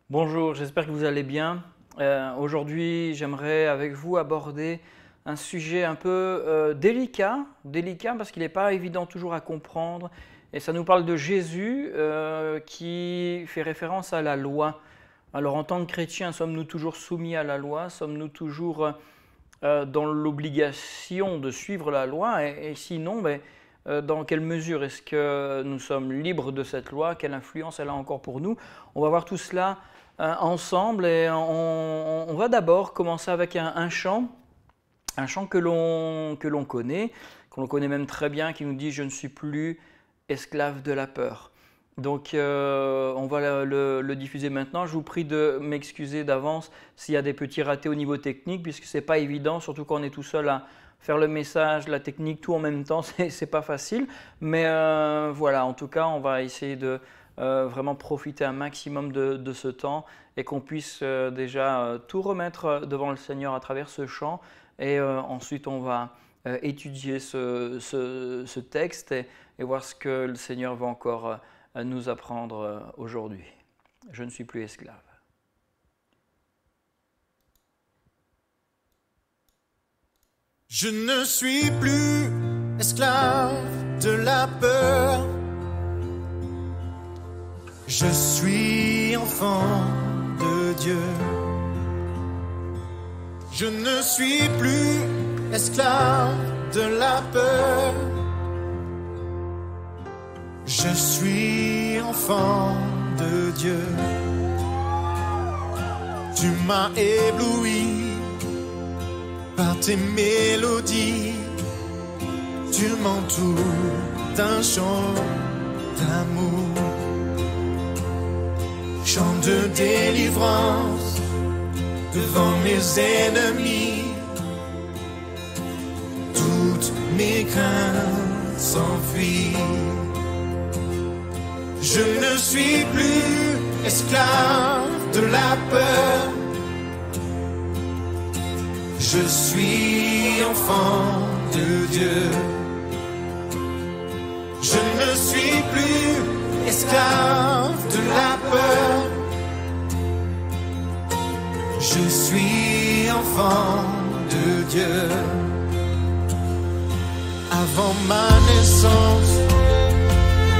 Bonjour, j'espère que vous allez bien. Aujourd'hui, j'aimerais avec vous aborder un sujet un peu délicat parce qu'il n'est pas évident toujours à comprendre. Et ça nous parle de Jésus qui fait référence à la loi. Alors en tant que chrétiens, sommes-nous toujours soumis à la loi? Sommes-nous toujours dans l'obligation de suivre la loi? Et sinon, dans quelle mesure est-ce que nous sommes libres de cette loi? Quelle influence elle a encore pour nous? On va voir tout cela ensemble et on va d'abord commencer avec un chant que l'on connaît même très bien, qui nous dit « Je ne suis plus esclave de la peur ». Donc on va le diffuser maintenant. Je vous prie de m'excuser d'avance s'il y a des petits ratés au niveau technique, puisque ce n'est pas évident, surtout quand on est tout seul à faire le message, la technique, tout en même temps, c'est pas facile. Mais voilà, en tout cas, on va essayer de vraiment profiter un maximum de ce temps et qu'on puisse déjà tout remettre devant le Seigneur à travers ce chant. Et ensuite, on va étudier ce texte et voir ce que le Seigneur va encore nous apprendre aujourd'hui. Je ne suis plus esclave. Je ne suis plus esclave de la peur. Je suis enfant de Dieu. Je ne suis plus esclave de la peur. Je suis enfant de Dieu. Tu m'as ébloui par tes mélodies. Tu m'entoures d'un chant d'amour. Chant de délivrance devant mes ennemis. Toutes mes craintes s'enfuient. Je ne suis plus esclave de la peur. Je suis enfant de Dieu. Je ne suis plus esclave de la peur. Je suis enfant de Dieu. Avant ma naissance,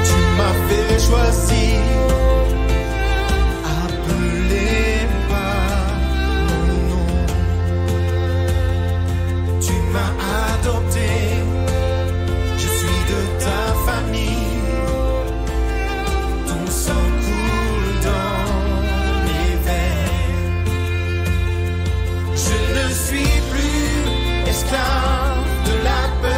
tu m'as fait choisir, appelé par mon nom. Tu m'as adopté, je suis de ta famille. Ton sang coule dans mes veines. Je ne suis plus esclave de la peur.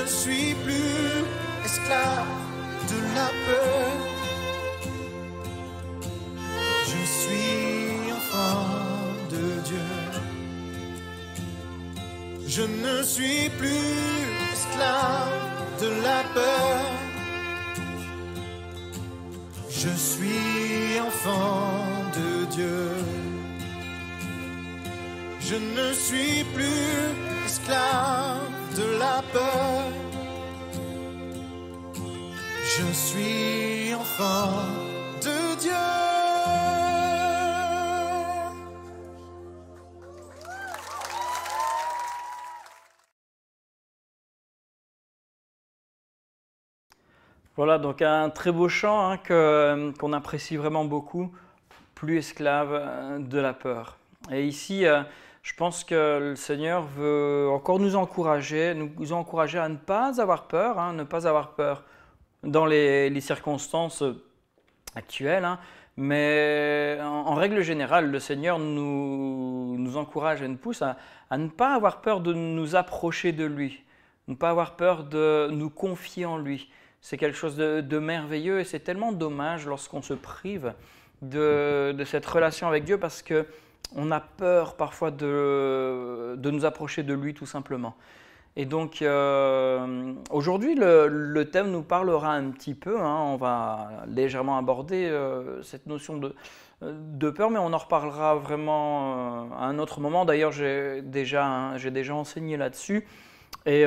suis plus esclave de la peur. Je suis enfant de Dieu. Je ne suis plus esclave de la peur. Je suis enfant de Dieu. Je ne suis plus esclave de la peur. Je suis enfant de Dieu. Voilà, donc un très beau chant hein, qu'on apprécie vraiment beaucoup, plus esclave de la peur. Et ici, je pense que le Seigneur veut encore nous encourager à ne pas avoir peur, hein, ne pas avoir peur dans les circonstances actuelles, hein, mais en règle générale, le Seigneur nous encourage et nous pousse à ne pas avoir peur de nous approcher de lui, ne pas avoir peur de nous confier en lui. C'est quelque chose de merveilleux et c'est tellement dommage lorsqu'on se prive de cette relation avec Dieu parce qu'on a peur parfois de nous approcher de lui tout simplement. Et donc aujourd'hui le thème nous parlera un petit peu, hein, on va légèrement aborder cette notion de peur, mais on en reparlera vraiment à un autre moment. D'ailleurs j'ai déjà enseigné là-dessus. Et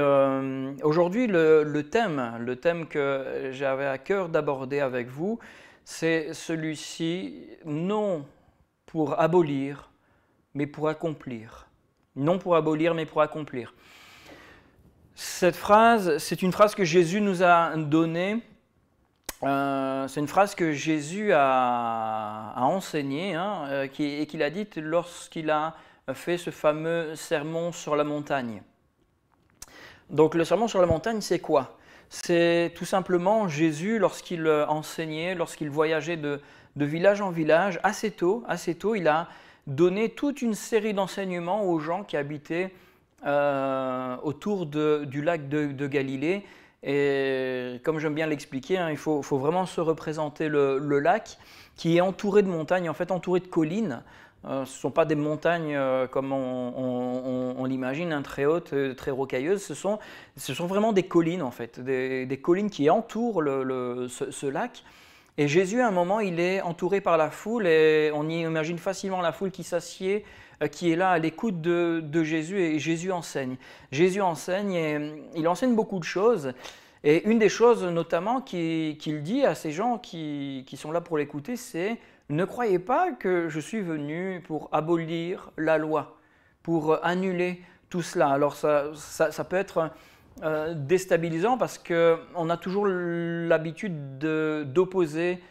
aujourd'hui, le thème que j'avais à cœur d'aborder avec vous, c'est celui-ci, non pour abolir, mais pour accomplir. Non pour abolir, mais pour accomplir. Cette phrase, c'est une phrase que Jésus nous a donnée. C'est une phrase que Jésus a enseignée hein, et qu'il a dite lorsqu'il a fait ce fameux sermon sur la montagne. Donc le sermon sur la montagne, c'est quoi? C'est tout simplement Jésus, lorsqu'il enseignait, lorsqu'il voyageait de village en village, assez tôt, il a donné toute une série d'enseignements aux gens qui habitaient autour du lac de Galilée. Et comme j'aime bien l'expliquer, hein, il faut vraiment se représenter le lac qui est entouré de montagnes, en fait entouré de collines. Ce ne sont pas des montagnes comme on l'imagine, hein, très hautes, très rocailleuses. Ce sont vraiment des collines en fait, des collines qui entourent ce lac. Et Jésus, à un moment, il est entouré par la foule et on y imagine facilement la foule qui s'assied, qui est là à l'écoute de Jésus et Jésus enseigne. Jésus enseigne et il enseigne beaucoup de choses. Et une des choses notamment qu'il dit à ces gens qui sont là pour l'écouter, c'est « Ne croyez pas que je suis venu pour abolir la loi, pour annuler tout cela. » Alors ça peut être déstabilisant parce qu'on a toujours l'habitude d'opposer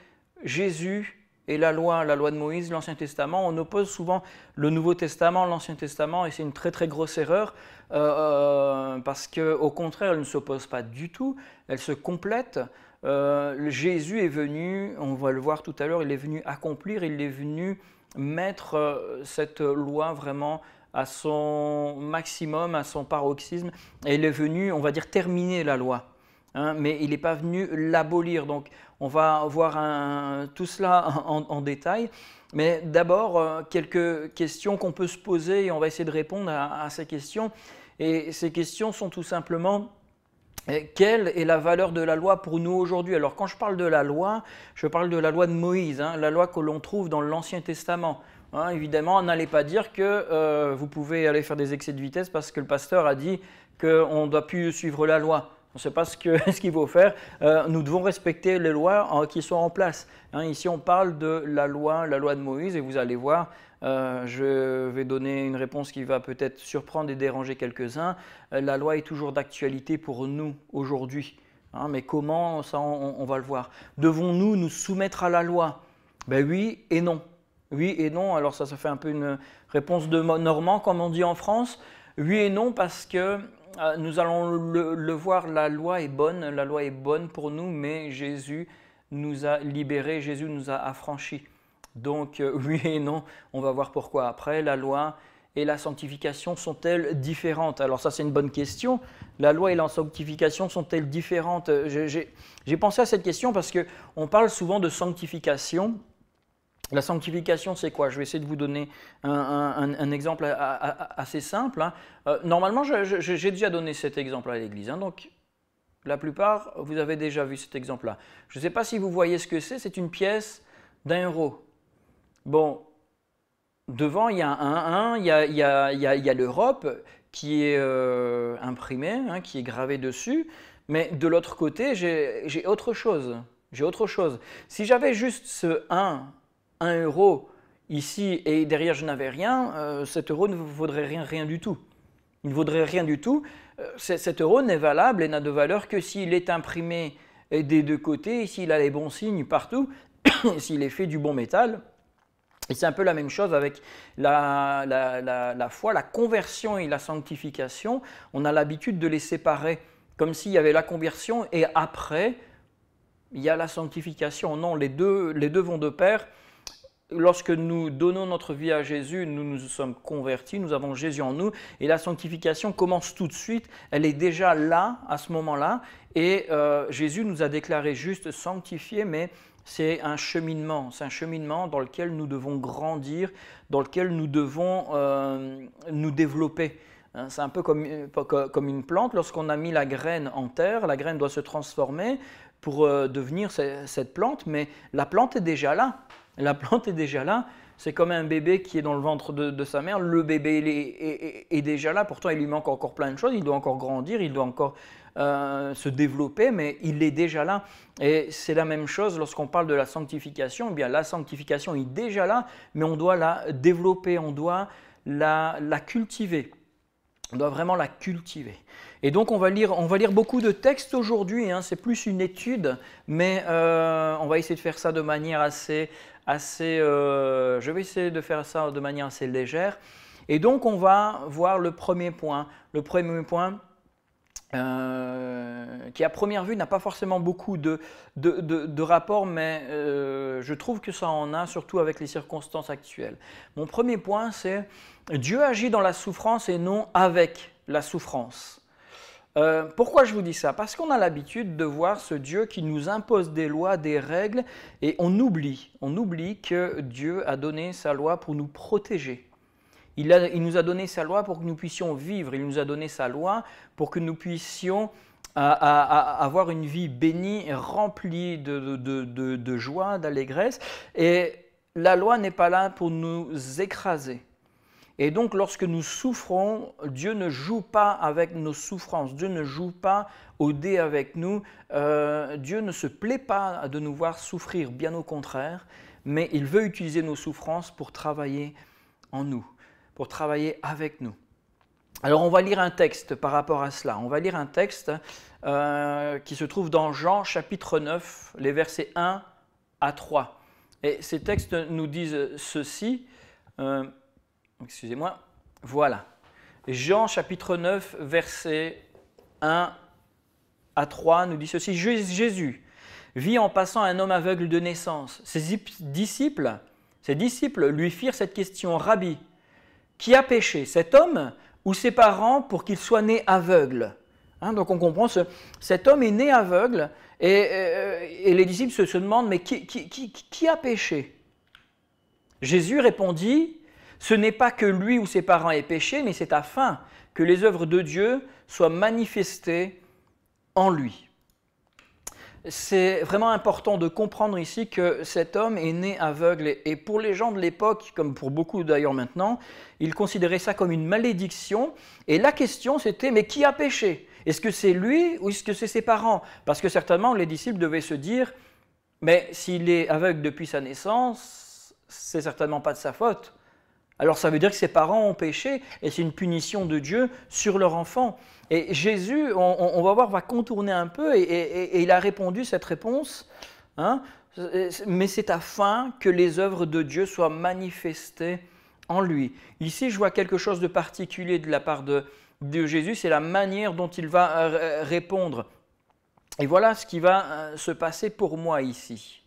Jésus et la loi de Moïse, l'Ancien Testament. On oppose souvent le Nouveau Testament, l'Ancien Testament, et c'est une très très grosse erreur parce qu'au contraire, elle ne s'oppose pas du tout, elle se complète. Jésus est venu, on va le voir tout à l'heure, il est venu accomplir, il est venu mettre cette loi vraiment à son maximum, à son paroxysme, et il est venu, on va dire, terminer la loi. Hein, mais il n'est pas venu l'abolir. Donc on va voir tout cela en détail. Mais d'abord, quelques questions qu'on peut se poser et on va essayer de répondre à ces questions. Et ces questions sont tout simplement: quelle est la valeur de la loi pour nous aujourd'hui? Alors quand je parle de la loi, je parle de la loi de Moïse, hein, la loi que l'on trouve dans l'Ancien Testament. Hein, évidemment, n'allez pas dire que vous pouvez aller faire des excès de vitesse parce que le pasteur a dit qu'on ne doit plus suivre la loi. On ne sait pas ce qu'il faut faire. Nous devons respecter les lois qui sont en place. Hein, ici, on parle de la loi de Moïse, et vous allez voir, je vais donner une réponse qui va peut-être surprendre et déranger quelques-uns. La loi est toujours d'actualité pour nous aujourd'hui. Hein, mais comment, ça on va le voir. Devons-nous nous soumettre à la loi? Ben oui et non. Oui et non, alors ça fait un peu une réponse de normand, comme on dit en France. Oui et non, parce que nous allons le voir, la loi est bonne pour nous, mais Jésus nous a libérés, Jésus nous a affranchis. Donc oui et non, on va voir pourquoi après. La loi et la sanctification sont-elles différentes? Alors ça, c'est une bonne question. La loi et la sanctification sont-elles différentes? J'ai pensé à cette question parce qu'on parle souvent de sanctification. La sanctification, c'est quoi? Je vais essayer de vous donner un exemple assez simple. Hein. Normalement, j'ai déjà donné cet exemple à l'église. Hein, donc, la plupart, vous avez déjà vu cet exemple-là. Je ne sais pas si vous voyez ce que c'est une pièce d'1 €. Bon, devant, il y a un 1, il y a l'Europe qui est imprimée, hein, qui est gravée dessus, mais de l'autre côté, j'ai autre chose. J'ai autre chose. Si j'avais juste ce 1 € ici et derrière je n'avais rien, cet euro ne vaudrait rien du tout. Il ne vaudrait rien du tout. Cet euro n'est valable et n'a de valeur que s'il est imprimé des deux côtés, s'il a les bons signes partout, s'il est fait du bon métal. Et c'est un peu la même chose avec la foi, la conversion et la sanctification. On a l'habitude de les séparer, comme s'il y avait la conversion et après, il y a la sanctification. Non, les deux vont de pair. Lorsque nous donnons notre vie à Jésus, nous nous sommes convertis, nous avons Jésus en nous et la sanctification commence tout de suite, elle est déjà là à ce moment-là et Jésus nous a déclaré juste sanctifiés, mais c'est un cheminement dans lequel nous devons grandir, dans lequel nous devons nous développer. C'est un peu comme une plante, lorsqu'on a mis la graine en terre, la graine doit se transformer pour devenir cette plante, mais la plante est déjà là. La plante est déjà là, c'est comme un bébé qui est dans le ventre de sa mère, le bébé est déjà là, pourtant il lui manque encore plein de choses, il doit encore grandir, il doit encore se développer, mais il est déjà là. Et c'est la même chose lorsqu'on parle de la sanctification, eh bien la sanctification est déjà là, mais on doit la développer, on doit la cultiver. On doit vraiment la cultiver. Et donc on va lire beaucoup de textes aujourd'hui, hein, c'est plus une étude, mais on va essayer de faire ça de manière je vais essayer de faire ça de manière assez légère. Et donc on va voir le premier point. Le premier point qui à première vue n'a pas forcément beaucoup de rapport, mais je trouve que ça en a, surtout avec les circonstances actuelles. Mon premier point, c'est Dieu agit dans la souffrance et non avec la souffrance. Pourquoi je vous dis ça? Parce qu'on a l'habitude de voir ce Dieu qui nous impose des lois, des règles, et on oublie que Dieu a donné sa loi pour nous protéger. Il nous a donné sa loi pour que nous puissions vivre, il nous a donné sa loi pour que nous puissions avoir une vie bénie et remplie de joie, d'allégresse. Et la loi n'est pas là pour nous écraser. Et donc lorsque nous souffrons, Dieu ne joue pas avec nos souffrances, Dieu ne joue pas au dé avec nous, Dieu ne se plaît pas de nous voir souffrir, bien au contraire, mais il veut utiliser nos souffrances pour travailler en nous, pour travailler avec nous. Alors on va lire un texte par rapport à cela, on va lire un texte qui se trouve dans Jean chapitre 9, les versets 1 à 3. Et ces textes nous disent ceci, excusez-moi, voilà. Jean chapitre 9, versets 1 à 3 nous dit ceci. Jésus vit en passant un homme aveugle de naissance. Ses disciples lui firent cette question. Rabbi, qui a péché, cet homme ou ses parents pour qu'il soit né aveugle? Hein, donc on comprend, cet homme est né aveugle et les disciples se demandent, mais qui a péché? Jésus répondit, ce n'est pas que lui ou ses parents aient péché, mais c'est afin que les œuvres de Dieu soient manifestées en lui. C'est vraiment important de comprendre ici que cet homme est né aveugle et pour les gens de l'époque, comme pour beaucoup d'ailleurs maintenant, ils considéraient ça comme une malédiction et la question c'était mais qui a péché? Est-ce que c'est lui ou est-ce que c'est ses parents? Parce que certainement les disciples devaient se dire mais s'il est aveugle depuis sa naissance, c'est certainement pas de sa faute. Alors ça veut dire que ses parents ont péché et c'est une punition de Dieu sur leur enfant. Et Jésus, on va voir, va contourner un peu et il a répondu cette réponse, hein, mais c'est afin que les œuvres de Dieu soient manifestées en lui. Ici, je vois quelque chose de particulier de la part de Jésus, c'est la manière dont il va répondre. Et voilà ce qui va se passer pour moi ici.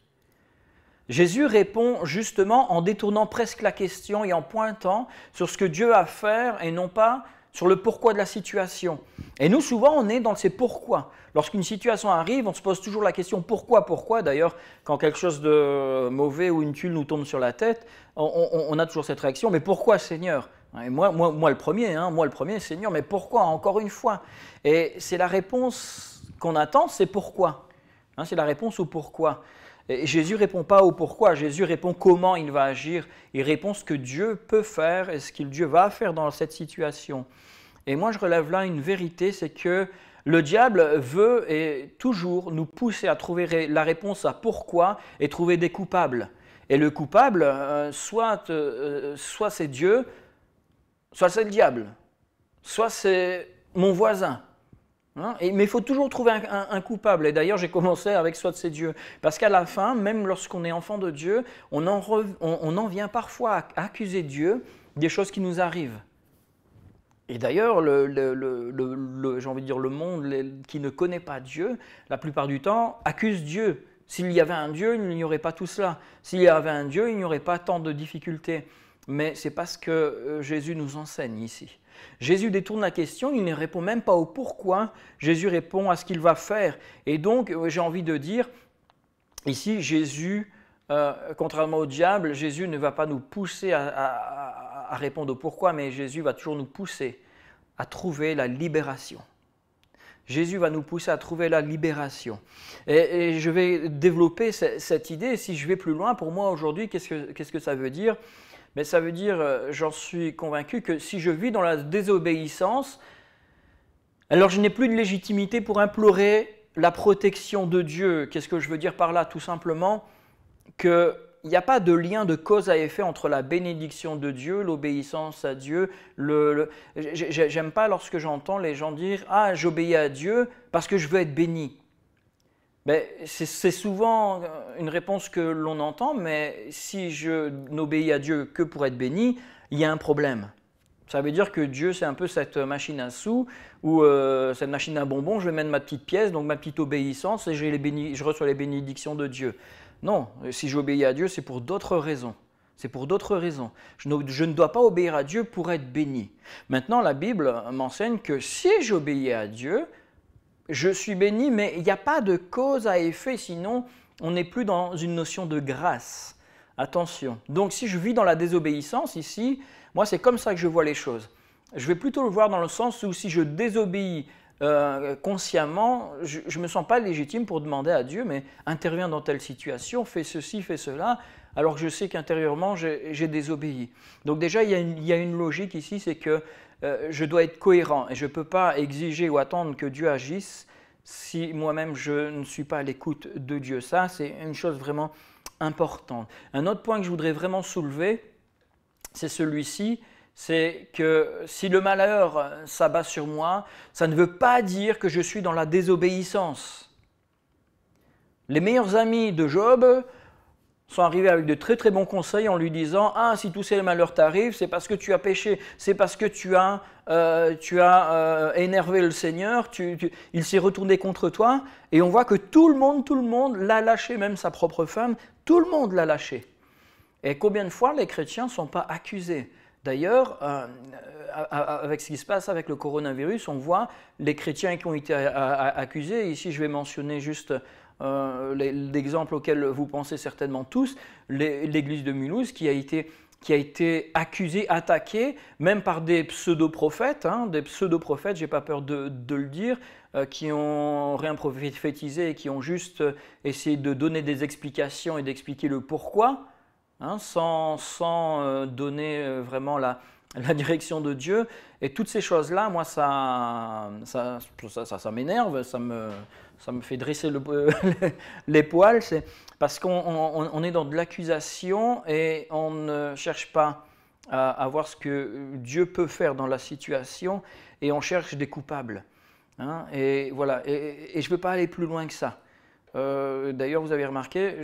Jésus répond justement en détournant presque la question et en pointant sur ce que Dieu va faire et non pas sur le pourquoi de la situation. Et nous, souvent, on est dans ces pourquoi. Lorsqu'une situation arrive, on se pose toujours la question pourquoi, pourquoi. D'ailleurs, quand quelque chose de mauvais ou une tuile nous tombe sur la tête, on a toujours cette réaction, mais pourquoi Seigneur? Et moi le premier, Seigneur, mais pourquoi encore une fois? Et c'est la réponse qu'on attend, c'est pourquoi. C'est la réponse au pourquoi. Et Jésus ne répond pas au pourquoi, Jésus répond comment il va agir. Il répond ce que Dieu peut faire et ce que Dieu va faire dans cette situation. Et moi, je relève là une vérité, c'est que le diable veut et toujours nous pousser à trouver la réponse à pourquoi et trouver des coupables. Et le coupable, soit c'est Dieu, soit c'est le diable, soit c'est mon voisin. Mais il faut toujours trouver un coupable. Et d'ailleurs, j'ai commencé avec soit c'est Dieu. Parce qu'à la fin, même lorsqu'on est enfant de Dieu, on en vient parfois à accuser Dieu des choses qui nous arrivent. Et d'ailleurs, j'ai envie de dire le monde qui ne connaît pas Dieu, la plupart du temps, accuse Dieu. S'il y avait un Dieu, il n'y aurait pas tout cela. S'il y avait un Dieu, il n'y aurait pas tant de difficultés. Mais c'est parce que Jésus nous enseigne ici. Jésus détourne la question, il ne répond même pas au pourquoi, Jésus répond à ce qu'il va faire. Et donc, j'ai envie de dire, ici, Jésus, contrairement au diable, Jésus ne va pas nous pousser à répondre au pourquoi, mais Jésus va toujours nous pousser à trouver la libération. Jésus va nous pousser à trouver la libération. Et je vais développer cette idée. Si je vais plus loin, pour moi aujourd'hui, qu'est-ce que ça veut dire? Mais ça veut dire, j'en suis convaincu, que si je vis dans la désobéissance, alors je n'ai plus de légitimité pour implorer la protection de Dieu. Qu'est-ce que je veux dire par là? Tout simplement qu'il n'y a pas de lien de cause à effet entre la bénédiction de Dieu, l'obéissance à Dieu. J'aime pas lorsque j'entends les gens dire « Ah, j'obéis à Dieu parce que je veux être béni ». C'est souvent une réponse que l'on entend, mais si je n'obéis à Dieu que pour être béni, il y a un problème. Ça veut dire que Dieu, c'est un peu cette machine à sous ou cette machine à bonbons, je vais mettre ma petite pièce, donc ma petite obéissance, et je reçois les bénédictions de Dieu. Non, si j'obéis à Dieu, c'est pour d'autres raisons. C'est pour d'autres raisons. Je ne dois pas obéir à Dieu pour être béni. Maintenant, la Bible m'enseigne que si j'obéis à Dieu, je suis béni, mais il n'y a pas de cause à effet, sinon on n'est plus dans une notion de grâce. Attention. Donc si je vis dans la désobéissance ici, moi c'est comme ça que je vois les choses. Je vais plutôt le voir dans le sens où si je désobéis consciemment, je ne me sens pas légitime pour demander à Dieu, mais interviens dans telle situation, fais ceci, fais cela, alors que je sais qu'intérieurement j'ai désobéi. Donc déjà il y a une logique ici, c'est que je dois être cohérent et je ne peux pas exiger ou attendre que Dieu agisse si moi-même je ne suis pas à l'écoute de Dieu. Ça, c'est une chose vraiment importante. Un autre point que je voudrais vraiment soulever, c'est celui-ci, c'est que si le malheur s'abat sur moi, ça ne veut pas dire que je suis dans la désobéissance. Les meilleurs amis de Job sont arrivés avec de très très bons conseils en lui disant « Ah, si tous ces malheurs t'arrivent, c'est parce que tu as péché, c'est parce que tu as énervé le Seigneur, il s'est retourné contre toi. » Et on voit que tout le monde l'a lâché, même sa propre femme, tout le monde l'a lâché. Et combien de fois les chrétiens ne sont pas accusés? D'ailleurs, avec ce qui se passe avec le coronavirus, on voit les chrétiens qui ont été accusés. Ici, je vais mentionner juste l'exemple auquel vous pensez certainement tous, l'église de Mulhouse qui a été accusée, attaquée, même par des pseudo-prophètes, je n'ai pas peur de le dire, qui ont rien prophétisé et qui ont juste essayé de donner des explications et d'expliquer le pourquoi, sans donner vraiment la direction de Dieu. Et toutes ces choses-là, moi, ça m'énerve, ça me fait dresser les poils. C'est parce qu'on est dans de l'accusation et on ne cherche pas à voir ce que Dieu peut faire dans la situation et on cherche des coupables. Et voilà. Et je ne veux pas aller plus loin que ça. D'ailleurs, vous avez remarqué,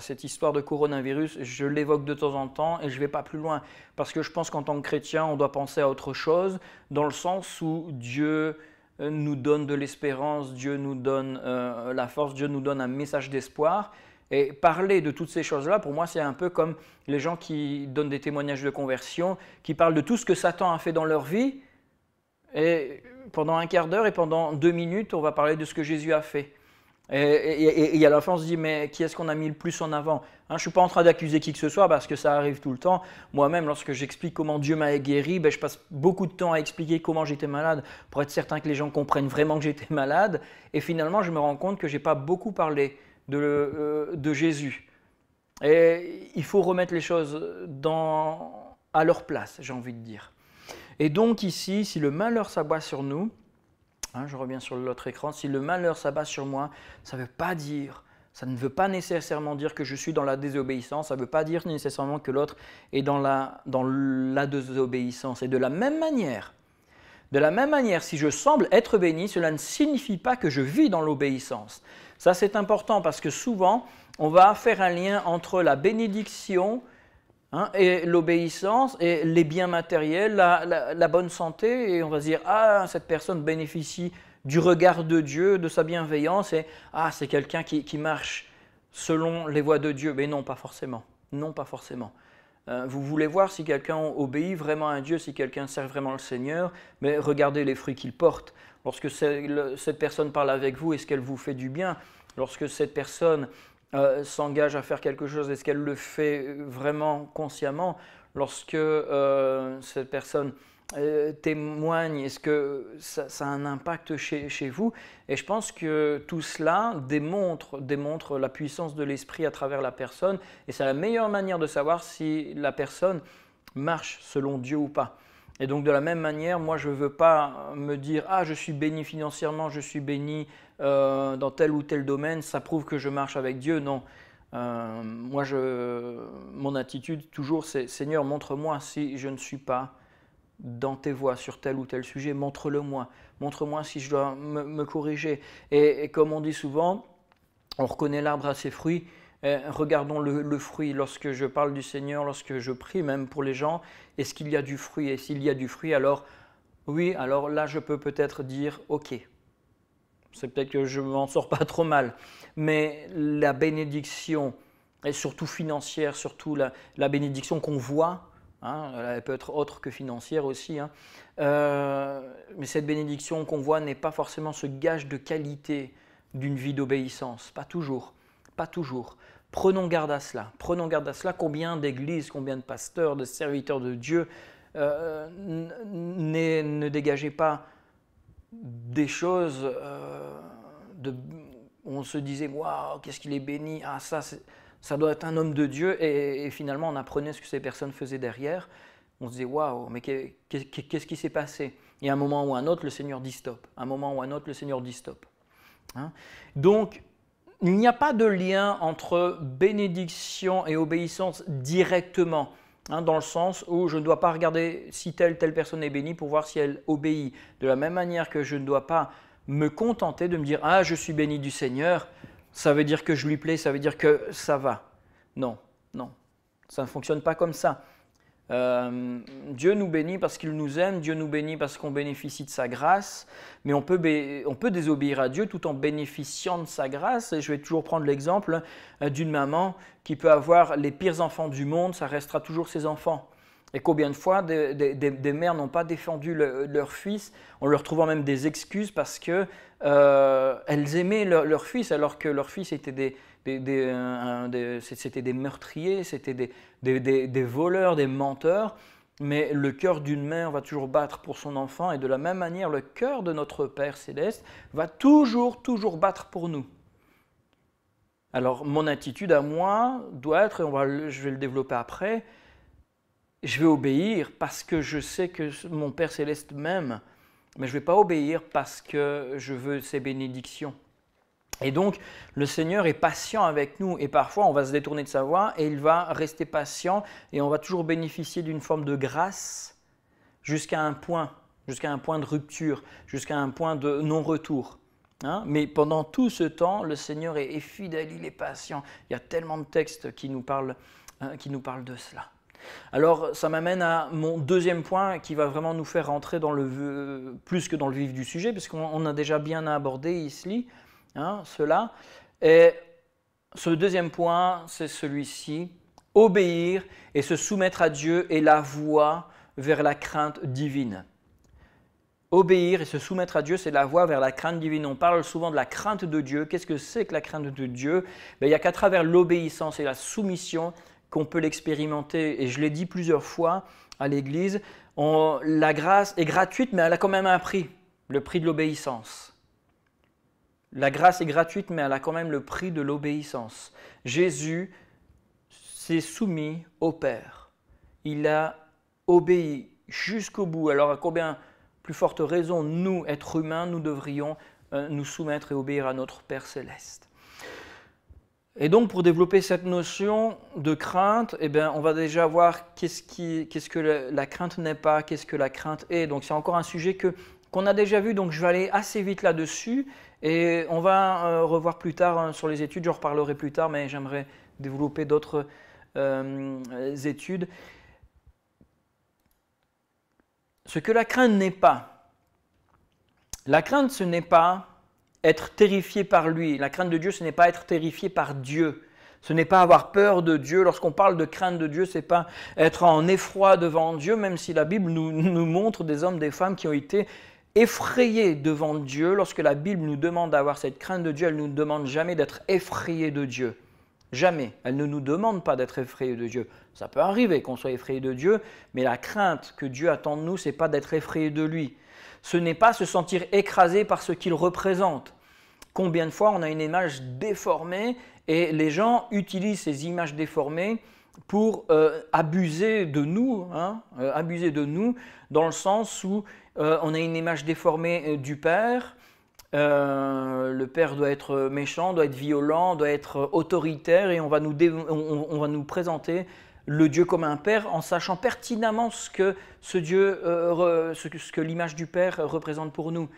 cette histoire de coronavirus, je l'évoque de temps en temps et je ne vais pas plus loin parce que je pense qu'en tant que chrétien, on doit penser à autre chose dans le sens où Dieu nous donne de l'espérance, Dieu nous donne la force, Dieu nous donne un message d'espoir. Et parler de toutes ces choses-là, pour moi, c'est un peu comme les gens qui donnent des témoignages de conversion, qui parlent de tout ce que Satan a fait dans leur vie, et pendant un quart d'heure et pendant 2 minutes, on va parler de ce que Jésus a fait. Et à la fin, on se dit, mais qui est-ce qu'on a mis le plus en avant? Je ne suis pas en train d'accuser qui que ce soit parce que ça arrive tout le temps. Moi-même, lorsque j'explique comment Dieu m'a guéri, je passe beaucoup de temps à expliquer comment j'étais malade pour être certain que les gens comprennent vraiment que j'étais malade. Et finalement, je me rends compte que je n'ai pas beaucoup parlé de Jésus. Et il faut remettre les choses à leur place, j'ai envie de dire. Et donc ici, si le malheur s'abat sur nous, je reviens sur l'autre écran, si le malheur s'abat sur moi, ça ne veut pas nécessairement dire que je suis dans la désobéissance, ça ne veut pas dire nécessairement que l'autre est dans la désobéissance. Et de la même manière, si je semble être béni, cela ne signifie pas que je vis dans l'obéissance. Ça, c'est important parce que souvent, on va faire un lien entre la bénédiction et l'obéissance et les biens matériels, la bonne santé, et on va se dire « Ah, cette personne bénéficie du regard de Dieu, de sa bienveillance, et c'est quelqu'un qui marche selon les voies de Dieu. » Mais non, pas forcément. Non, pas forcément. Vous voulez voir si quelqu'un obéit vraiment à Dieu, si quelqu'un sert vraiment le Seigneur, mais regardez les fruits qu'il porte. Lorsque cette personne parle avec vous, est-ce qu'elle vous fait du bien? Lorsque cette personne s'engage à faire quelque chose, est-ce qu'elle le fait vraiment consciemment? Lorsque cette personne témoigne, est-ce que ça a un impact chez vous? Et je pense que tout cela démontre la puissance de l'esprit à travers la personne, et c'est la meilleure manière de savoir si la personne marche selon Dieu ou pas. Et donc de la même manière, moi je ne veux pas me dire « Ah, je suis béni financièrement, je suis béni dans tel ou tel domaine, ça prouve que je marche avec Dieu. » Non, mon attitude toujours c'est « Seigneur, montre-moi si je ne suis pas dans tes voies sur tel ou tel sujet, montre-le-moi. Montre-moi si je dois me corriger. » Et comme on dit souvent, on reconnaît l'arbre à ses fruits. Regardons le fruit. Lorsque je parle du Seigneur, lorsque je prie même pour les gens, est-ce qu'il y a du fruit? Et s'il y a du fruit, alors oui, alors là je peux peut-être dire ok. C'est peut-être que je ne m'en sors pas trop mal. Mais la bénédiction, et surtout financière, surtout la bénédiction qu'on voit, elle peut être autre que financière aussi, mais cette bénédiction qu'on voit n'est pas forcément ce gage de qualité d'une vie d'obéissance. Pas toujours. Pas toujours. Prenons garde à cela. Prenons garde à cela. Combien d'églises, combien de pasteurs, de serviteurs de Dieu ne dégageaient pas des choses où on se disait « Waouh, qu'est-ce qu'il est béni, ça doit être un homme de Dieu » et finalement on apprenait ce que ces personnes faisaient derrière. On se disait « Waouh, mais qu'est-ce qui s'est passé ?» Et à un moment ou à un autre, le Seigneur dit « Stop ». À un moment ou à un autre, le Seigneur dit « Stop ». Donc, il n'y a pas de lien entre bénédiction et obéissance directement, dans le sens où je ne dois pas regarder si telle personne est bénie pour voir si elle obéit. De la même manière que je ne dois pas me contenter de me dire « Ah, je suis béni du Seigneur, ça veut dire que je lui plais, ça veut dire que ça va. » Non, non, ça ne fonctionne pas comme ça. Dieu nous bénit parce qu'il nous aime, Dieu nous bénit parce qu'on bénéficie de sa grâce, mais on peut désobéir à Dieu tout en bénéficiant de sa grâce. Et je vais toujours prendre l'exemple d'une maman qui peut avoir les pires enfants du monde, ça restera toujours ses enfants. Et combien de fois des mères n'ont pas défendu leur fils, en leur trouvant même des excuses parce qu'elles aimaient leur fils alors que leur fils était c'était des meurtriers, c'était des voleurs, des menteurs, mais le cœur d'une mère va toujours battre pour son enfant et de la même manière, le cœur de notre Père Céleste va toujours battre pour nous. Alors mon attitude à moi doit être, et je vais le développer après, je vais obéir parce que je sais que mon Père Céleste m'aime, mais je ne vais pas obéir parce que je veux ses bénédictions. Et donc, le Seigneur est patient avec nous et parfois on va se détourner de sa voie et il va rester patient et on va toujours bénéficier d'une forme de grâce jusqu'à un point de rupture, jusqu'à un point de non-retour. Mais pendant tout ce temps, le Seigneur est fidèle, il est patient. Il y a tellement de textes qui nous parlent de cela. Alors, ça m'amène à mon deuxième point qui va vraiment nous faire rentrer plus que dans le vif du sujet, puisqu'on a déjà bien abordé ici. Cela. Et Ce deuxième point, c'est celui-ci. Obéir et se soumettre à Dieu est la voie vers la crainte divine. Obéir et se soumettre à Dieu, c'est la voie vers la crainte divine. On parle souvent de la crainte de Dieu. Qu'est-ce que c'est que la crainte de Dieu? Il n'y a qu'à travers l'obéissance et la soumission qu'on peut l'expérimenter. Et je l'ai dit plusieurs fois à l'Église, la grâce est gratuite, mais elle a quand même un prix, le prix de l'obéissance. La grâce est gratuite, mais elle a quand même le prix de l'obéissance. Jésus s'est soumis au Père. Il a obéi jusqu'au bout. Alors à combien plus forte raison, nous, êtres humains, nous devrions nous soumettre et obéir à notre Père céleste. Et donc pour développer cette notion de crainte, on va déjà voir qu'est-ce que la crainte n'est pas, qu'est-ce que la crainte est. Donc c'est encore un sujet qu'on a déjà vu, donc je vais aller assez vite là-dessus. Et on va revoir plus tard sur les études, j'en reparlerai plus tard, mais j'aimerais développer d'autres études. Ce que la crainte n'est pas. La crainte, ce n'est pas être terrifié par lui. La crainte de Dieu, ce n'est pas être terrifié par Dieu. Ce n'est pas avoir peur de Dieu. Lorsqu'on parle de crainte de Dieu, ce n'est pas être en effroi devant Dieu, même si la Bible nous montre des hommes, des femmes qui ont été effrayés devant Dieu. Lorsque la Bible nous demande d'avoir cette crainte de Dieu, elle ne nous demande jamais d'être effrayés de Dieu. Jamais. Elle ne nous demande pas d'être effrayés de Dieu. Ça peut arriver qu'on soit effrayé de Dieu, mais la crainte que Dieu attend de nous, ce n'est pas d'être effrayé de lui. Ce n'est pas se sentir écrasé par ce qu'il représente. Combien de fois on a une image déformée et les gens utilisent ces images déformées pour abuser de nous, abuser de nous dans le sens où on a une image déformée du Père. Le Père doit être méchant, doit être violent, doit être autoritaire et on va nous présenter le Dieu comme un Père en sachant pertinemment ce que ce Dieu, ce que l'image du Père représente pour nous.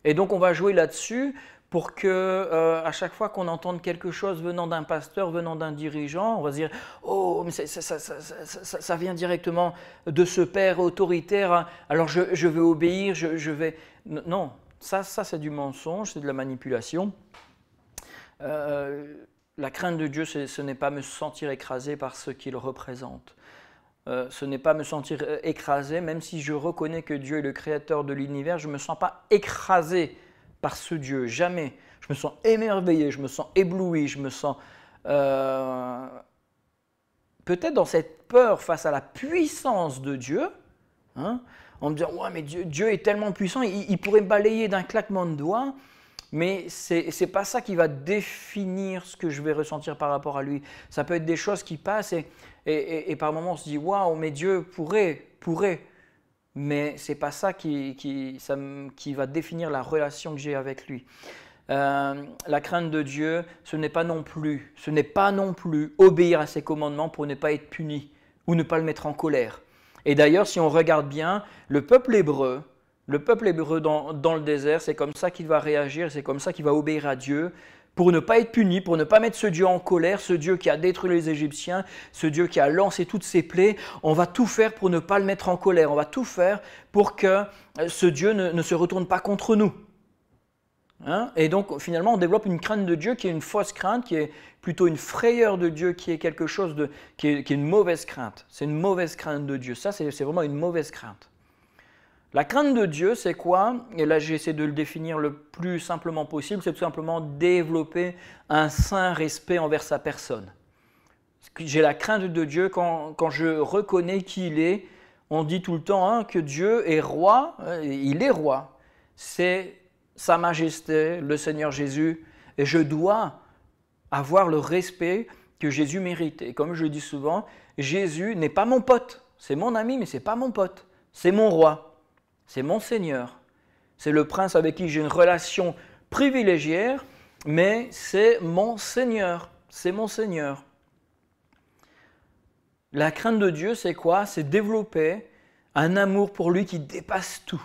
Et donc on va jouer là-dessus pour que à chaque fois qu'on entende quelque chose venant d'un pasteur, venant d'un dirigeant, on va se dire « Oh, mais ça vient directement de ce Père autoritaire, alors je vais obéir, je vais… » Non. Ça c'est du mensonge, c'est de la manipulation. La crainte de Dieu, ce n'est pas me sentir écrasé par ce qu'il représente. Ce n'est pas me sentir écrasé, même si je reconnais que Dieu est le créateur de l'univers, je ne me sens pas écrasé par ce Dieu, jamais. Je me sens émerveillé, je me sens ébloui, je me sens peut-être dans cette peur face à la puissance de Dieu, en me disant « Ouais, mais Dieu est tellement puissant, il pourrait me balayer d'un claquement de doigts. » Mais ce n'est pas ça qui va définir ce que je vais ressentir par rapport à lui. Ça peut être des choses qui passent et par moments on se dit « Waouh, mais Dieu pourrait. » Mais ce n'est pas ça qui va définir la relation que j'ai avec lui. La crainte de Dieu, ce n'est pas non plus obéir à ses commandements pour ne pas être puni ou ne pas le mettre en colère. Et d'ailleurs, si on regarde bien, le peuple hébreu dans le désert, c'est comme ça qu'il va réagir, c'est comme ça qu'il va obéir à Dieu, pour ne pas être puni, pour ne pas mettre ce Dieu en colère, ce Dieu qui a détruit les Égyptiens, ce Dieu qui a lancé toutes ses plaies. On va tout faire pour ne pas le mettre en colère, on va tout faire pour que ce Dieu ne se retourne pas contre nous. Et donc finalement on développe une crainte de Dieu qui est une fausse crainte, qui est plutôt une frayeur de Dieu, qui est quelque chose qui est une mauvaise crainte. C'est une mauvaise crainte de Dieu, ça c'est vraiment une mauvaise crainte. La crainte de Dieu c'est quoi? Et là j'essaie de le définir le plus simplement possible, c'est tout simplement développer un saint respect envers sa personne. J'ai la crainte de Dieu quand je reconnais qui il est. On dit tout le temps que Dieu est roi, il est roi, c'est Sa Majesté, le Seigneur Jésus, et je dois avoir le respect que Jésus mérite. Et comme je le dis souvent, Jésus n'est pas mon pote, c'est mon ami, mais ce n'est pas mon pote, c'est mon roi, c'est mon Seigneur. C'est le prince avec qui j'ai une relation privilégiée, mais c'est mon Seigneur, c'est mon Seigneur. La crainte de Dieu, c'est quoi? C'est développer un amour pour lui qui dépasse tout.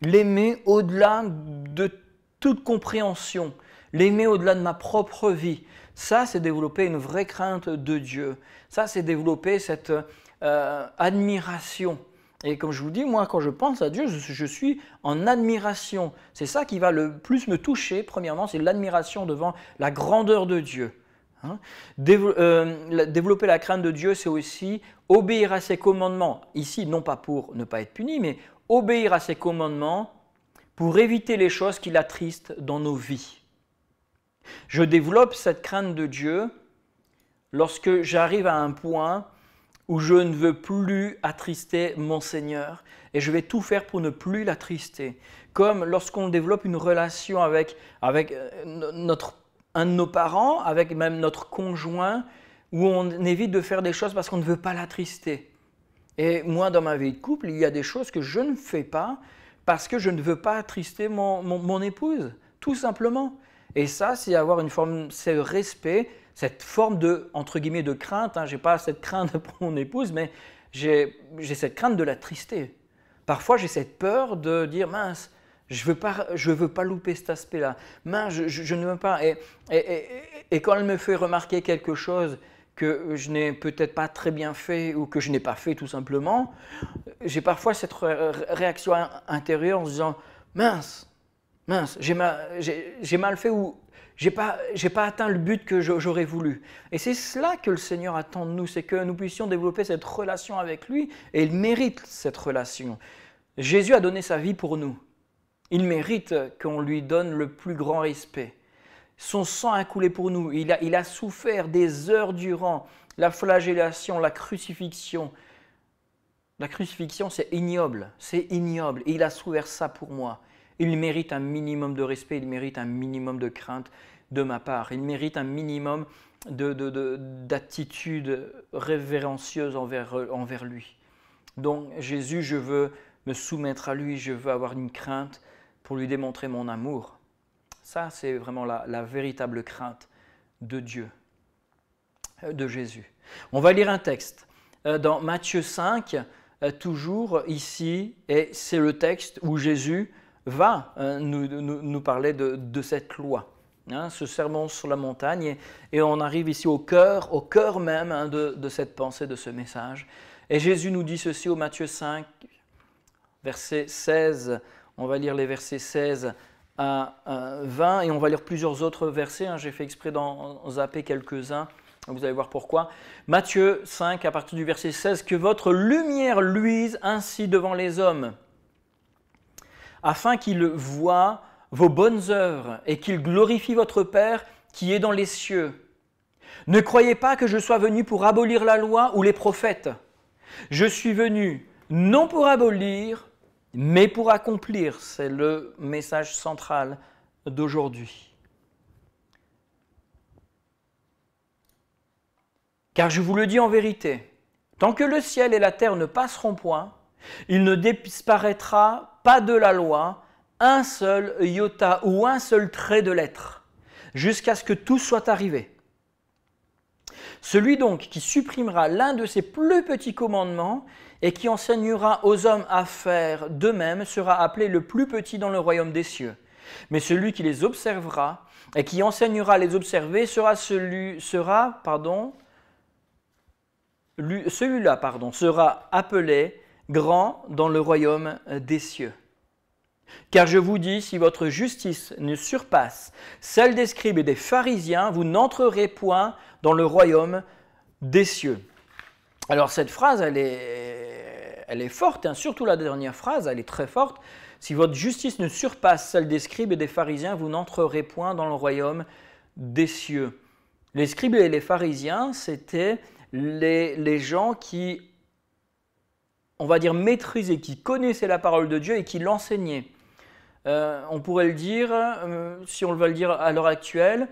L'aimer au-delà de toute compréhension, l'aimer au-delà de ma propre vie. Ça, c'est développer une vraie crainte de Dieu. Ça, c'est développer cette admiration. Et comme je vous dis, moi, quand je pense à Dieu, je suis en admiration. C'est ça qui va le plus me toucher, premièrement, c'est l'admiration devant la grandeur de Dieu. Hein. Développer la crainte de Dieu, c'est aussi obéir à ses commandements. Ici, non pas pour ne pas être puni, mais obéir à ses commandements pour éviter les choses qui l'attristent dans nos vies. Je développe cette crainte de Dieu lorsque j'arrive à un point où je ne veux plus attrister mon Seigneur et je vais tout faire pour ne plus l'attrister. Comme lorsqu'on développe une relation avec un de nos parents, avec même notre conjoint, où on évite de faire des choses parce qu'on ne veut pas l'attrister. Et moi, dans ma vie de couple, il y a des choses que je ne fais pas parce que je ne veux pas attrister mon épouse, tout simplement. Et ça, c'est avoir une forme, c'est le respect, cette forme de, entre guillemets, de crainte. Je n'ai pas cette crainte pour mon épouse, mais j'ai cette crainte de l'attrister. Parfois, j'ai cette peur de dire, mince, je veux pas louper cet aspect-là. Mince, je ne veux pas. Et quand elle me fait remarquer quelque chose que je n'ai peut-être pas très bien fait ou que je n'ai pas fait tout simplement, j'ai parfois cette réaction intérieure en se disant, mince, j'ai mal fait ou j'ai pas atteint le but que j'aurais voulu. Et c'est cela que le Seigneur attend de nous, c'est que nous puissions développer cette relation avec lui, et il mérite cette relation. Jésus a donné sa vie pour nous. Il mérite qu'on lui donne le plus grand respect. Son sang a coulé pour nous. Il a souffert des heures durant la flagellation, la crucifixion. La crucifixion, c'est ignoble. C'est ignoble. Et il a souffert ça pour moi. Il mérite un minimum de respect, il mérite un minimum de crainte de ma part. Il mérite un minimum d'attitude révérencieuse envers lui. Donc Jésus, je veux me soumettre à lui, je veux avoir une crainte pour lui démontrer mon amour. Ça, c'est vraiment la véritable crainte de Dieu, de Jésus. On va lire un texte dans Matthieu 5, toujours ici, et c'est le texte où Jésus va nous parler de cette loi, ce sermon sur la montagne, et on arrive ici au cœur même de cette pensée, de ce message. Et Jésus nous dit ceci au Matthieu 5, verset 16, on va lire les versets 16 à 20, et on va lire plusieurs autres versets, j'ai fait exprès d'en zapper quelques-uns, vous allez voir pourquoi. Matthieu 5, à partir du verset 16, « Que votre lumière luise ainsi devant les hommes, afin qu'ils voient vos bonnes œuvres et qu'ils glorifient votre Père qui est dans les cieux. Ne croyez pas que je sois venu pour abolir la loi ou les prophètes. Je suis venu non pour abolir, mais pour accomplir. » C'est le message central d'aujourd'hui. « Car je vous le dis en vérité, tant que le ciel et la terre ne passeront point, il ne disparaîtra pas de la loi un seul iota ou un seul trait de lettre, jusqu'à ce que tout soit arrivé. Celui donc qui supprimera l'un de ces plus petits commandements et qui enseignera aux hommes à faire de même sera appelé le plus petit dans le royaume des cieux. Mais celui qui les observera et qui enseignera à les observer celui-là sera appelé grand dans le royaume des cieux. Car je vous dis, si votre justice ne surpasse celle des scribes et des pharisiens, vous n'entrerez point dans le royaume des cieux. » Alors cette phrase, elle est forte, surtout la dernière phrase, elle est très forte. « Si votre justice ne surpasse celle des scribes et des pharisiens, vous n'entrerez point dans le royaume des cieux. » Les scribes et les pharisiens, c'était les gens qui, on va dire, maîtrisaient, qui connaissaient la parole de Dieu et qui l'enseignaient. On pourrait le dire, si on veut le dire à l'heure actuelle,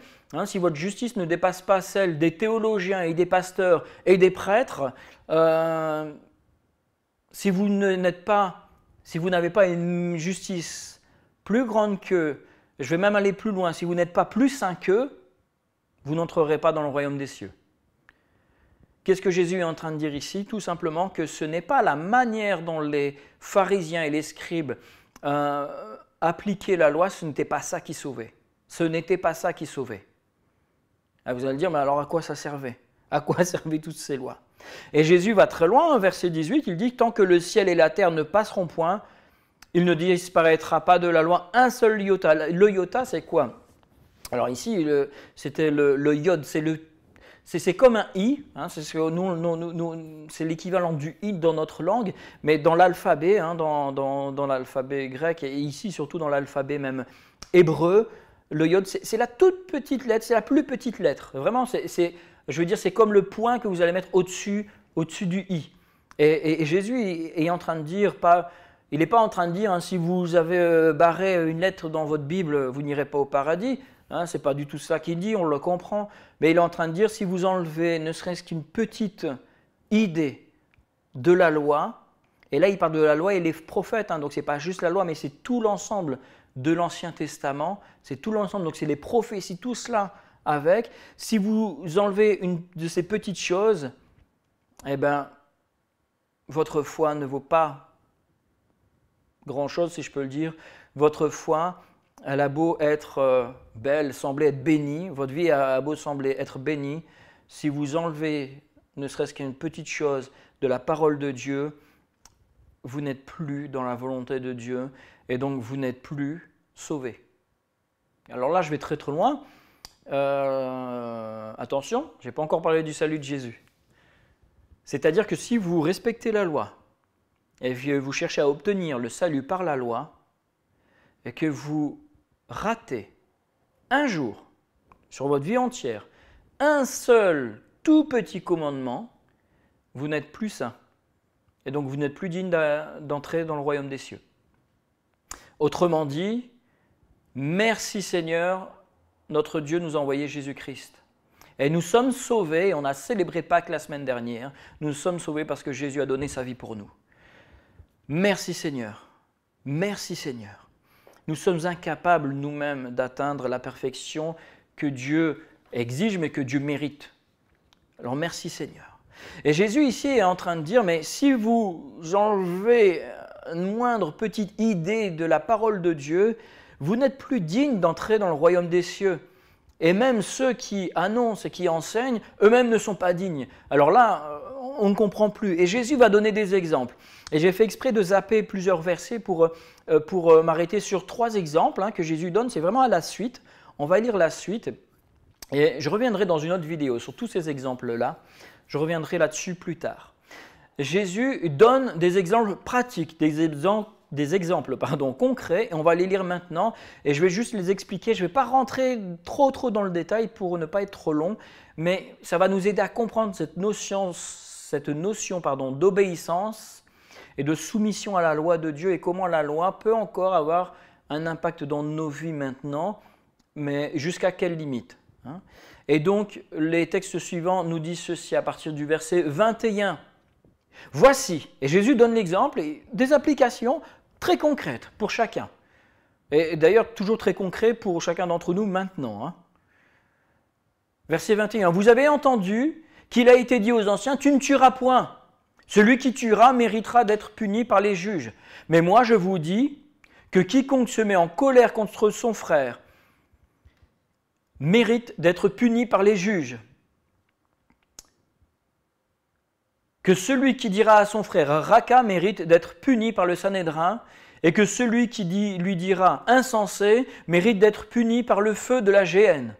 si votre justice ne dépasse pas celle des théologiens et des pasteurs et des prêtres, si vous n'avez pas une justice plus grande qu'eux, je vais même aller plus loin, si vous n'êtes pas plus saint qu'eux, vous n'entrerez pas dans le royaume des cieux. Qu'est-ce que Jésus est en train de dire ici? Tout simplement que ce n'est pas la manière dont les pharisiens et les scribes appliquaient la loi, ce n'était pas ça qui sauvait. Ce n'était pas ça qui sauvait. Ah, vous allez dire, mais alors à quoi ça servait? À quoi servaient toutes ces lois? Et Jésus va très loin, verset 18, il dit « Tant que le ciel et la terre ne passeront point, il ne disparaîtra pas de la loi un seul iota. » Le iota, c'est quoi? Alors ici, c'était le iode, c'est le c'est comme un i, hein, c'est l'équivalent du i dans notre langue, mais dans l'alphabet, hein, dans l'alphabet grec et ici surtout dans l'alphabet même hébreu, le yod c'est la toute petite lettre, c'est la plus petite lettre. Vraiment, je veux dire, c'est comme le point que vous allez mettre au-dessus du i. Et Jésus est en train de dire, il n'est pas en train de dire, hein, si vous avez barré une lettre dans votre Bible, vous n'irez pas au paradis. Hein, ce n'est pas du tout ça qu'il dit, on le comprend. Mais il est en train de dire, si vous enlevez ne serait-ce qu'une petite idée de la loi, et là il parle de la loi et les prophètes, hein, donc ce n'est pas juste la loi, mais c'est tout l'ensemble de l'Ancien Testament, c'est tout l'ensemble, donc c'est les prophéties, tout cela avec. Si vous enlevez une de ces petites choses, eh bien, votre foi ne vaut pas grand-chose, si je peux le dire. Votre foi, elle a beau être belle, sembler être bénie, votre vie a beau sembler être bénie, si vous enlevez ne serait-ce qu'une petite chose de la parole de Dieu, vous n'êtes plus dans la volonté de Dieu et donc vous n'êtes plus sauvé. Alors là, je vais très très loin. Attention, je n'ai pas encore parlé du salut de Jésus. C'est-à-dire que si vous respectez la loi et que vous cherchez à obtenir le salut par la loi et que vous ratez un jour sur votre vie entière un seul tout petit commandement, vous n'êtes plus saint. Et donc vous n'êtes plus digne d'entrer dans le royaume des cieux. Autrement dit, merci Seigneur, notre Dieu nous a envoyé Jésus-Christ. Et nous sommes sauvés, on a célébré Pâques la semaine dernière, nous sommes sauvés parce que Jésus a donné sa vie pour nous. Merci Seigneur, merci Seigneur. Nous sommes incapables nous-mêmes d'atteindre la perfection que Dieu exige mais que Dieu mérite. Alors merci Seigneur. Et Jésus ici est en train de dire, mais si vous enlevez une moindre petite idée de la parole de Dieu, vous n'êtes plus digne d'entrer dans le royaume des cieux. Et même ceux qui annoncent et qui enseignent, eux-mêmes ne sont pas dignes. Alors là, on ne comprend plus. Et Jésus va donner des exemples. Et j'ai fait exprès de zapper plusieurs versets pour m'arrêter sur 3 exemples que Jésus donne. C'est vraiment à la suite. On va lire la suite. Et je reviendrai dans une autre vidéo sur tous ces exemples-là. Je reviendrai là-dessus plus tard. Jésus donne des exemples pratiques, des exemples concrets, et on va les lire maintenant, et je vais juste les expliquer. Je ne vais pas rentrer trop dans le détail pour ne pas être trop long, mais ça va nous aider à comprendre cette notion d'obéissance et de soumission à la loi de Dieu, et comment la loi peut encore avoir un impact dans nos vies maintenant, mais jusqu'à quelle limite, hein? Et donc, les textes suivants nous disent ceci à partir du verset 21. Voici, et Jésus donne l'exemple et des applications très concrètes pour chacun. Et d'ailleurs, toujours très concret pour chacun d'entre nous maintenant. Hein. Verset 21. Vous avez entendu qu'il a été dit aux anciens, tu ne tueras point. Celui qui tuera méritera d'être puni par les juges. Mais moi, je vous dis que quiconque se met en colère contre son frère mérite d'être puni par les juges. Que celui qui dira à son frère « Raka » mérite d'être puni par le Sanhédrin, et que celui qui lui dira « Insensé » mérite d'être puni par le feu de la géhenne.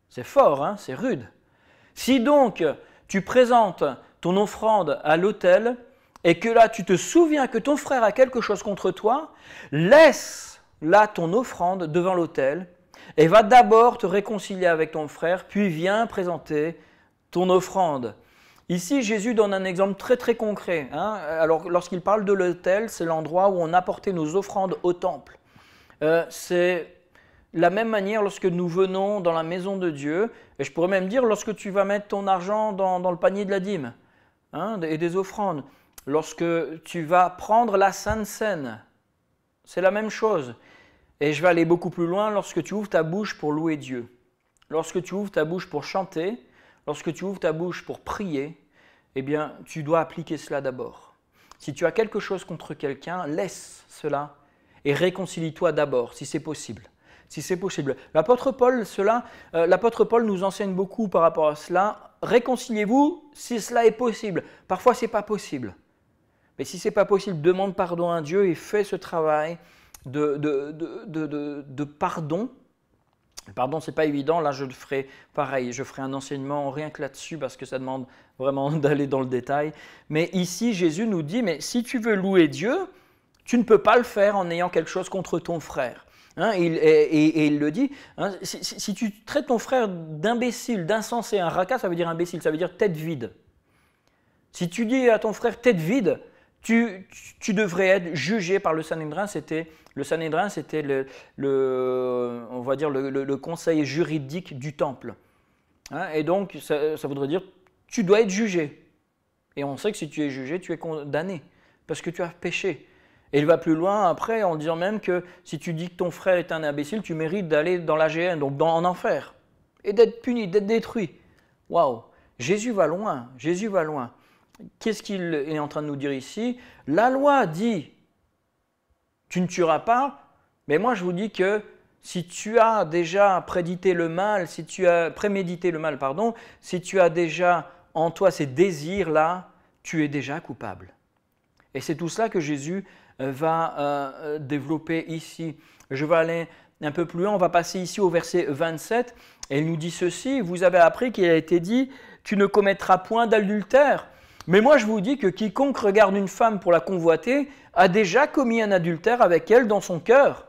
C'est fort, hein, c'est rude. Si donc tu présentes ton offrande à l'autel, et que là tu te souviens que ton frère a quelque chose contre toi, laisse là ton offrande devant l'autel, et va d'abord te réconcilier avec ton frère, puis viens présenter ton offrande. Ici, Jésus donne un exemple très très concret. Hein. Alors, lorsqu'il parle de l'autel, c'est l'endroit où on apportait nos offrandes au temple. C'est la même manière lorsque nous venons dans la maison de Dieu, et je pourrais même dire lorsque tu vas mettre ton argent dans le panier de la dîme et des offrandes. Lorsque tu vas prendre la Sainte Seine, c'est la même chose. Et je vais aller beaucoup plus loin lorsque tu ouvres ta bouche pour louer Dieu. Lorsque tu ouvres ta bouche pour chanter, lorsque tu ouvres ta bouche pour prier, eh bien, tu dois appliquer cela d'abord. Si tu as quelque chose contre quelqu'un, laisse cela et réconcilie-toi d'abord, si c'est possible. Si c'est possible. L'apôtre Paul nous enseigne beaucoup par rapport à cela. Réconciliez-vous si cela est possible. Parfois, ce n'est pas possible. Mais si ce n'est pas possible, demande pardon à Dieu et fais ce travail de pardon, Pardon, c'est pas évident, là je ferai pareil, je ferai un enseignement rien que là-dessus parce que ça demande vraiment d'aller dans le détail. Mais ici, Jésus nous dit, mais si tu veux louer Dieu, tu ne peux pas le faire en ayant quelque chose contre ton frère. Hein, et il le dit, hein, si tu traites ton frère d'imbécile, d'insensé, un raca, ça veut dire imbécile, ça veut dire tête vide. Si tu dis à ton frère tête vide, tu devrais être jugé par le Sanhédrin. Le Sanhédrin, c'était on va dire le conseil juridique du temple. Hein, et donc, ça voudrait dire tu dois être jugé. Et on sait que si tu es jugé, tu es condamné parce que tu as péché. Et il va plus loin après en disant même que si tu dis que ton frère est un imbécile, tu mérites d'aller dans la géhenne, donc en enfer, et d'être puni, d'être détruit. Waouh! Jésus va loin, Jésus va loin. Qu'est-ce qu'il est en train de nous dire ici? La loi dit tu ne tueras pas, mais moi je vous dis que si tu as déjà prémédité le mal, si tu as déjà en toi ces désirs-là, tu es déjà coupable. Et c'est tout cela que Jésus va développer ici. Je vais aller un peu plus loin, on va passer ici au verset 27, et il nous dit ceci, vous avez appris qu'il a été dit, tu ne commettras point d'adultère. Mais moi je vous dis que quiconque regarde une femme pour la convoiter a déjà commis un adultère avec elle dans son cœur.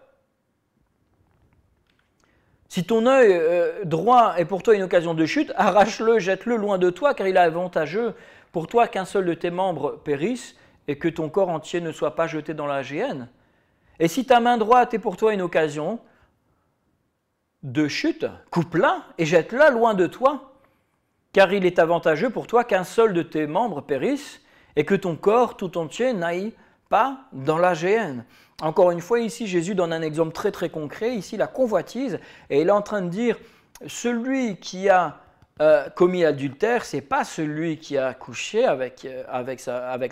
Si ton œil droit est pour toi une occasion de chute, arrache-le, jette-le loin de toi, car il est avantageux pour toi qu'un seul de tes membres périsse et que ton corps entier ne soit pas jeté dans la géhenne. Et si ta main droite est pour toi une occasion de chute, coupe-la et jette-la loin de toi, car il est avantageux pour toi qu'un seul de tes membres périsse et que ton corps tout entier n'aille pas dans la géhenne. Encore une fois, ici, Jésus donne un exemple très très concret, ici la convoitise, et il est en train de dire, celui qui a commis adultère, ce n'est pas celui qui a couché avec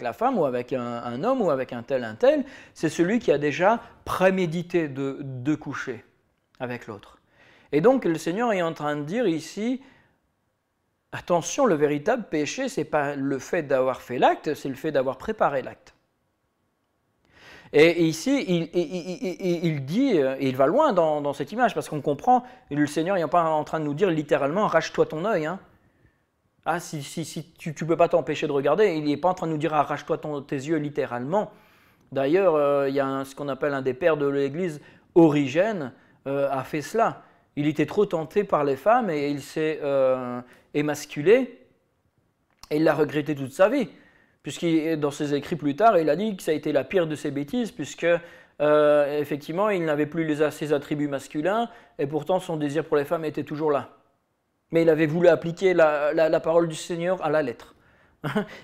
la femme ou avec un homme ou avec un tel, c'est celui qui a déjà prémédité de coucher avec l'autre. Et donc le Seigneur est en train de dire ici, attention, le véritable péché, ce n'est pas le fait d'avoir fait l'acte, c'est le fait d'avoir préparé l'acte. Et ici, il dit, et il va loin dans cette image, parce qu'on comprend, le Seigneur n'est pas en train de nous dire littéralement, arrache-toi ton œil. Hein. Ah, si tu ne peux pas t'empêcher de regarder, il n'est pas en train de nous dire, arrache-toi tes yeux littéralement. D'ailleurs, il y a ce qu'on appelle un des pères de l'Église, Origène, a fait cela. Il était trop tenté par les femmes et il s'est émasculé, et il l'a regretté toute sa vie. Puisque dans ses écrits plus tard, il a dit que ça a été la pire de ses bêtises, puisque effectivement, il n'avait plus ses attributs masculins, et pourtant son désir pour les femmes était toujours là. Mais il avait voulu appliquer la parole du Seigneur à la lettre.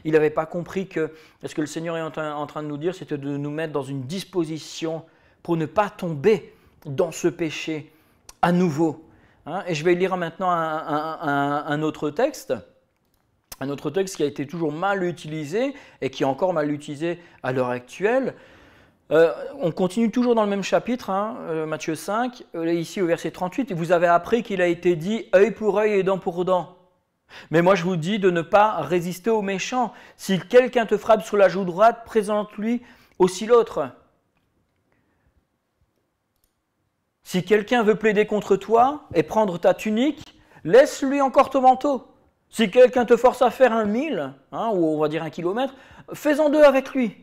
Il n'avait pas compris que ce que le Seigneur est en train de nous dire, c'était de nous mettre dans une disposition pour ne pas tomber dans ce péché à nouveau. Et je vais lire maintenant un autre texte. Un autre texte qui a été toujours mal utilisé et qui est encore mal utilisé à l'heure actuelle. On continue toujours dans le même chapitre, Matthieu 5, ici au verset 38. « Vous avez appris qu'il a été dit œil pour œil et dent pour dent. Mais moi je vous dis de ne pas résister aux méchants. Si quelqu'un te frappe sur la joue droite, présente-lui aussi l'autre. Si quelqu'un veut plaider contre toi et prendre ta tunique, laisse-lui encore ton manteau. Si quelqu'un te force à faire 1 000, ou on va dire 1 kilomètre, fais-en 2 avec lui. »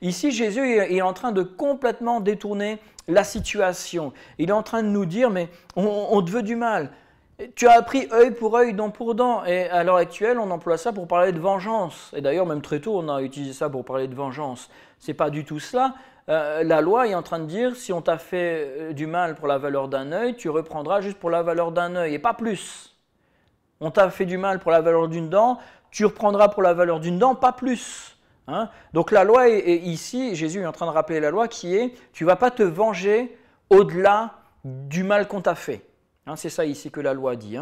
Ici, Jésus est en train de complètement détourner la situation. Il est en train de nous dire, mais on te veut du mal. Tu as appris œil pour œil, dent pour dent. Et à l'heure actuelle, on emploie ça pour parler de vengeance. Et d'ailleurs, même très tôt, on a utilisé ça pour parler de vengeance. Ce n'est pas du tout cela. La loi est en train de dire, si on t'a fait du mal pour la valeur d'un œil, tu reprendras juste pour la valeur d'un œil, et pas plus. On t'a fait du mal pour la valeur d'une dent, tu reprendras pour la valeur d'une dent, pas plus. Donc la loi est ici, Jésus est en train de rappeler la loi qui est, tu ne vas pas te venger au-delà du mal qu'on t'a fait. C'est ça ici que la loi dit.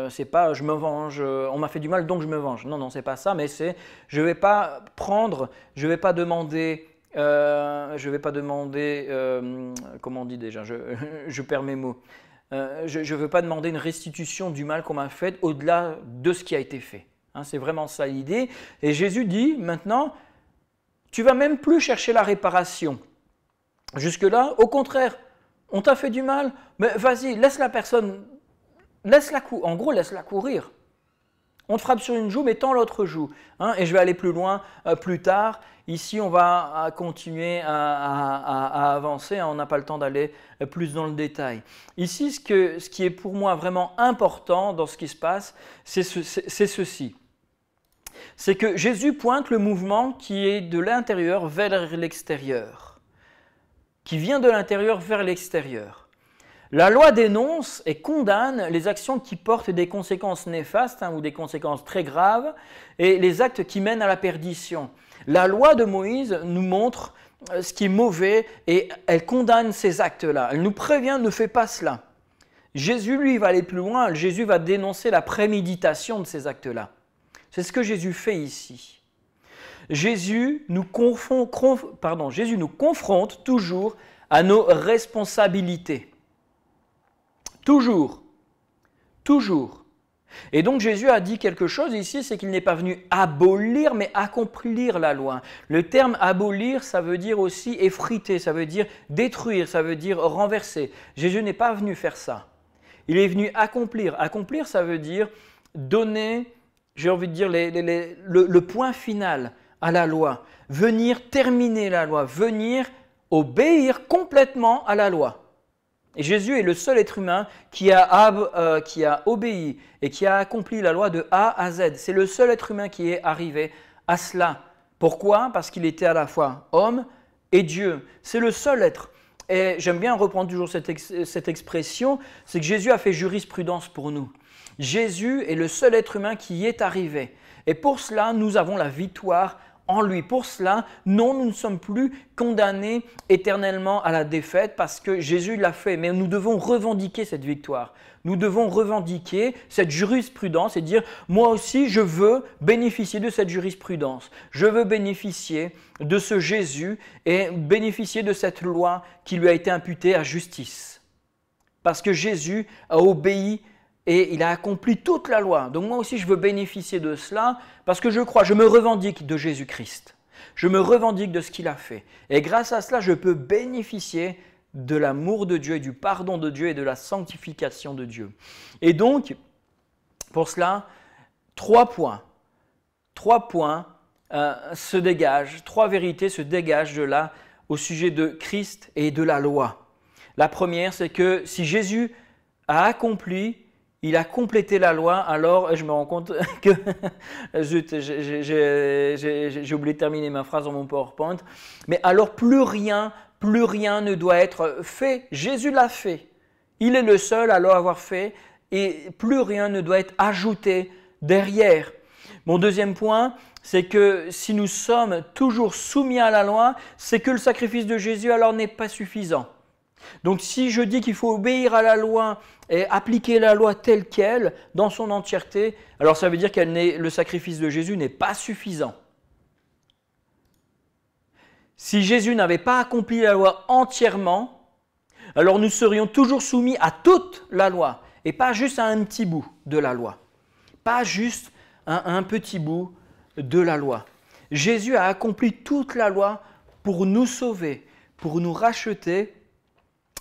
C'est pas je me venge, on m'a fait du mal donc je me venge. Non, c'est pas ça, mais c'est je ne vais pas prendre, je ne vais pas demander, comment on dit déjà, je perds mes mots. Je ne veux pas demander une restitution du mal qu'on m'a fait au-delà de ce qui a été fait. C'est vraiment ça l'idée. Et Jésus dit maintenant, tu ne vas même plus chercher la réparation. Jusque-là, au contraire, On t'a fait du mal, mais vas-y, laisse la personne, laisse-la courir. On te frappe sur une joue, mais tends l'autre joue. Hein, et je vais aller plus loin plus tard. Ici, on va continuer à avancer. On n'a pas le temps d'aller plus dans le détail. Ici, ce qui est pour moi vraiment important dans ce qui se passe, c'est ceci. C'est que Jésus pointe le mouvement qui est de l'intérieur vers l'extérieur. Qui vient de l'intérieur vers l'extérieur. La loi dénonce et condamne les actions qui portent des conséquences néfastes ou des conséquences très graves et les actes qui mènent à la perdition. La loi de Moïse nous montre ce qui est mauvais et elle condamne ces actes-là. Elle nous prévient, ne fais pas cela. Jésus, lui, va aller plus loin. Jésus va dénoncer la préméditation de ces actes-là. C'est ce que Jésus fait ici. Jésus nous confronte toujours à nos responsabilités. Toujours. Et donc Jésus a dit quelque chose ici, c'est qu'il n'est pas venu abolir, mais accomplir la loi. Le terme abolir, ça veut dire aussi effriter, ça veut dire détruire, ça veut dire renverser. Jésus n'est pas venu faire ça. Il est venu accomplir. Accomplir, ça veut dire donner, j'ai envie de dire, le point final à la loi. Venir terminer la loi, venir obéir complètement à la loi. Et Jésus est le seul être humain qui a obéi et qui a accompli la loi de A à Z. C'est le seul être humain qui est arrivé à cela. Pourquoi? Parce qu'il était à la fois homme et Dieu. C'est le seul être. Et j'aime bien reprendre toujours cette expression, c'est que Jésus a fait jurisprudence pour nous. Jésus est le seul être humain qui y est arrivé. Et pour cela, nous avons la victoire en lui. Pour cela, non, nous ne sommes plus condamnés éternellement à la défaite parce que Jésus l'a fait. Mais nous devons revendiquer cette victoire. Nous devons revendiquer cette jurisprudence et dire « moi aussi, je veux bénéficier de cette jurisprudence. Je veux bénéficier de ce Jésus et bénéficier de cette loi qui lui a été imputée à justice. » Parce que Jésus a obéi et il a accompli toute la loi. Donc moi aussi, je veux bénéficier de cela parce que je crois, je me revendique de Jésus-Christ. Je me revendique de ce qu'il a fait. Et grâce à cela, je peux bénéficier de l'amour de Dieu, du pardon de Dieu et de la sanctification de Dieu. Et donc, pour cela, 3 points se dégagent, 3 vérités se dégagent de là au sujet de Christ et de la loi. La première, c'est que si Jésus a accompli, il a complété la loi, alors je me rends compte que j'ai oublié de terminer ma phrase dans mon PowerPoint, mais alors plus rien ne doit être fait. Jésus l'a fait. Il est le seul à l'avoir fait et plus rien ne doit être ajouté derrière. Mon deuxième point, c'est que si nous sommes toujours soumis à la loi, c'est que le sacrifice de Jésus alors n'est pas suffisant. Donc si je dis qu'il faut obéir à la loi et appliquer la loi telle qu'elle, dans son entièreté, alors ça veut dire que le sacrifice de Jésus n'est pas suffisant. Si Jésus n'avait pas accompli la loi entièrement, alors nous serions toujours soumis à toute la loi et pas juste à un petit bout de la loi. Pas juste un petit bout de la loi. Jésus a accompli toute la loi pour nous sauver, pour nous racheter.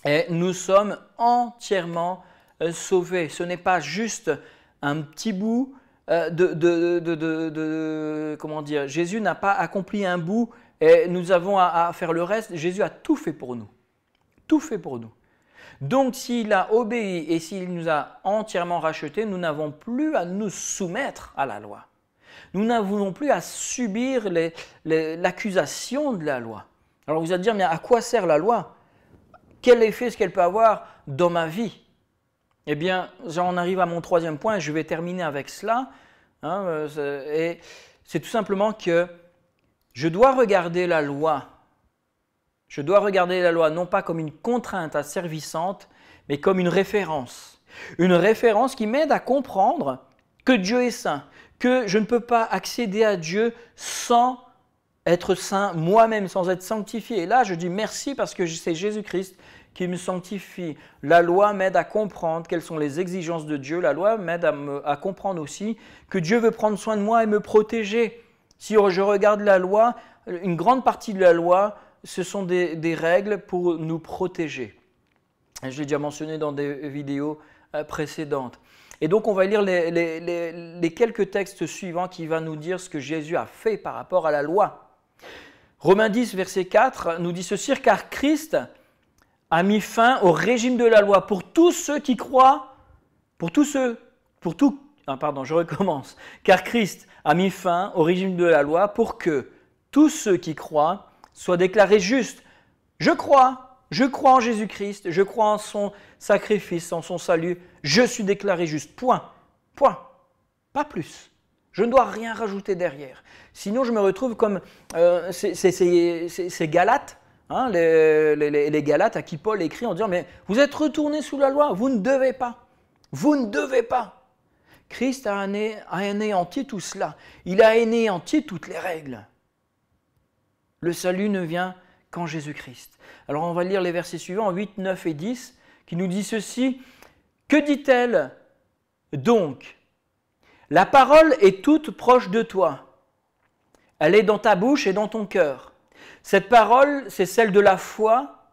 Et nous sommes entièrement sauvés. Ce n'est pas juste un petit bout comment dire. Jésus n'a pas accompli un bout et nous avons à faire le reste. Jésus a tout fait pour nous. Tout fait pour nous. Donc s'il a obéi et s'il nous a entièrement rachetés, nous n'avons plus à nous soumettre à la loi. Nous n'avons plus à subir l'accusation de la loi. Alors vous allez dire, mais à quoi sert la loi ? Quel effet est-ce qu'elle peut avoir dans ma vie? Eh bien, j'en arrive à mon 3e point et je vais terminer avec cela. Et c'est tout simplement que je dois regarder la loi. Je dois regarder la loi non pas comme une contrainte asservissante, mais comme une référence. Une référence qui m'aide à comprendre que Dieu est saint, que je ne peux pas accéder à Dieu sans être saint moi-même, sans être sanctifié. Et là, je dis merci parce que c'est Jésus-Christ qui me sanctifie. La loi m'aide à comprendre quelles sont les exigences de Dieu. La loi m'aide à comprendre aussi que Dieu veut prendre soin de moi et me protéger. Si je regarde la loi, une grande partie de la loi, ce sont des règles pour nous protéger. Je l'ai déjà mentionné dans des vidéos précédentes. Et donc on va lire les quelques textes suivants qui vont nous dire ce que Jésus a fait par rapport à la loi. Romains 10, verset 4 nous dit ceci, car Christ a mis fin au régime de la loi pour tous ceux qui croient, car Christ a mis fin au régime de la loi pour que tous ceux qui croient soient déclarés justes. Je crois en Jésus-Christ, je crois en son sacrifice, en son salut, je suis déclaré juste, point, pas plus. Je ne dois rien rajouter derrière. Sinon, je me retrouve comme ces Galates, hein, les Galates à qui Paul écrit en disant « Mais vous êtes retournés sous la loi, vous ne devez pas. Vous ne devez pas. » Christ a anéanti tout cela. Il a anéanti toutes les règles. Le salut ne vient qu'en Jésus-Christ. Alors, on va lire les versets suivants, 8, 9 et 10, qui nous dit ceci. « Que dit-elle donc ? La parole est toute proche de toi. Elle est dans ta bouche et dans ton cœur. Cette parole, c'est celle de la foi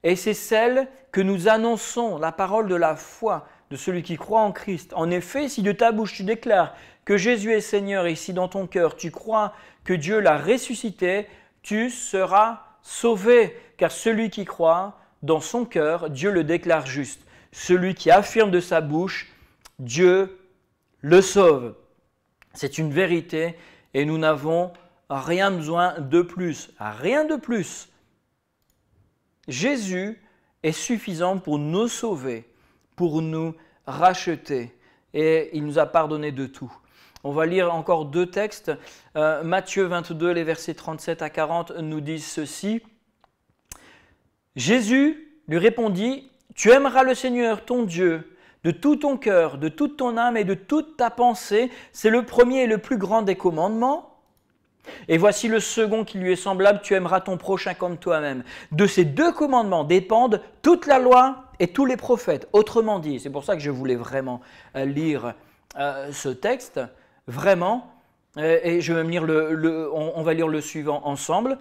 et c'est celle que nous annonçons, la parole de la foi de celui qui croit en Christ. En effet, si de ta bouche tu déclares que Jésus est Seigneur et si dans ton cœur tu crois que Dieu l'a ressuscité, tu seras sauvé. Car celui qui croit dans son cœur, Dieu le déclare juste. Celui qui affirme de sa bouche, Dieu le sauve. C'est une vérité et nous n'avons rien besoin de plus. Rien de plus. Jésus est suffisant pour nous sauver, pour nous racheter et il nous a pardonné de tout. On va lire encore deux textes. Matthieu 22, les versets 37 à 40 nous disent ceci. Jésus lui répondit, « Tu aimeras le Seigneur ton Dieu de tout ton cœur, de toute ton âme et de toute ta pensée. C'est le premier et le plus grand des commandements. Et voici le second qui lui est semblable, tu aimeras ton prochain comme toi-même. De ces deux commandements dépendent toute la loi et tous les prophètes. » Autrement dit, c'est pour ça que je voulais vraiment lire ce texte, vraiment, et je vais même lire on va lire le suivant ensemble.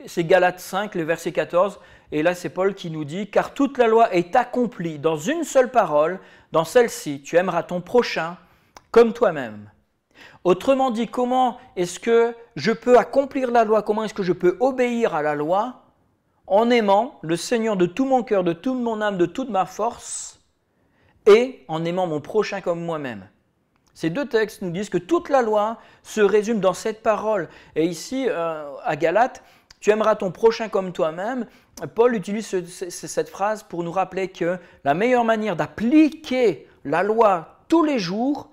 C'est Galates 5, le verset 14, et là c'est Paul qui nous dit « Car toute la loi est accomplie dans une seule parole, dans celle-ci, tu aimeras ton prochain comme toi-même. » Autrement dit, comment est-ce que je peux accomplir la loi? Comment est-ce que je peux obéir à la loi? En aimant le Seigneur de tout mon cœur, de toute mon âme, de toute ma force, et en aimant mon prochain comme moi-même. Ces deux textes nous disent que toute la loi se résume dans cette parole. Et ici, à Galates, tu aimeras ton prochain comme toi-même. Paul utilise cette phrase pour nous rappeler que la meilleure manière d'appliquer la loi tous les jours,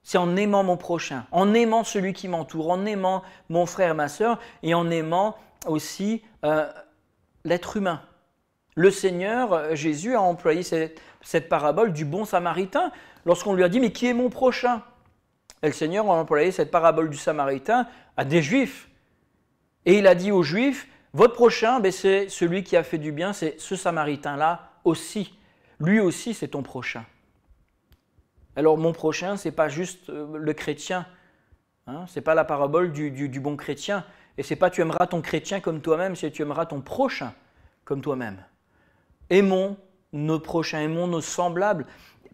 c'est en aimant mon prochain, en aimant celui qui m'entoure, en aimant mon frère, ma sœur et en aimant aussi l'être humain. Le Seigneur, Jésus, a employé cette parabole du bon samaritain lorsqu'on lui a dit « Mais qui est mon prochain ?» Et le Seigneur a employé cette parabole du samaritain à des Juifs. Et il a dit aux Juifs, votre prochain, c'est celui qui a fait du bien, c'est ce Samaritain-là aussi. Lui aussi, c'est ton prochain. Alors mon prochain, ce n'est pas juste le chrétien. Hein, ce n'est pas la parabole du bon chrétien. Et ce n'est pas tu aimeras ton chrétien comme toi-même, c'est tu aimeras ton prochain comme toi-même. Aimons nos prochains, aimons nos semblables,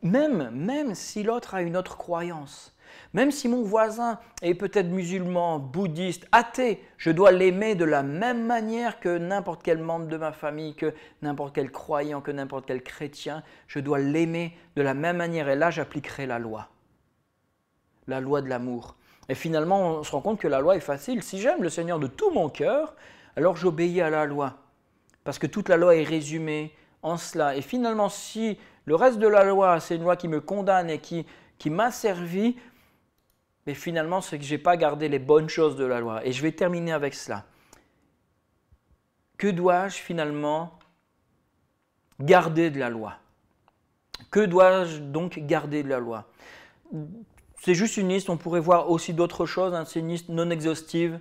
même si l'autre a une autre croyance. Même si mon voisin est peut-être musulman, bouddhiste, athée, je dois l'aimer de la même manière que n'importe quel membre de ma famille, que n'importe quel croyant, que n'importe quel chrétien. Je dois l'aimer de la même manière et là j'appliquerai la loi de l'amour. Et finalement on se rend compte que la loi est facile. Si j'aime le Seigneur de tout mon cœur, alors j'obéis à la loi. Parce que toute la loi est résumée en cela. Et finalement si le reste de la loi c'est une loi qui me condamne et qui m'a servi, mais finalement, c'est que je n'ai pas gardé les bonnes choses de la loi. Et je vais terminer avec cela. Que dois-je finalement garder de la loi? Que dois-je donc garder de la loi? C'est juste une liste, on pourrait voir aussi d'autres choses, hein, c'est une liste non exhaustive.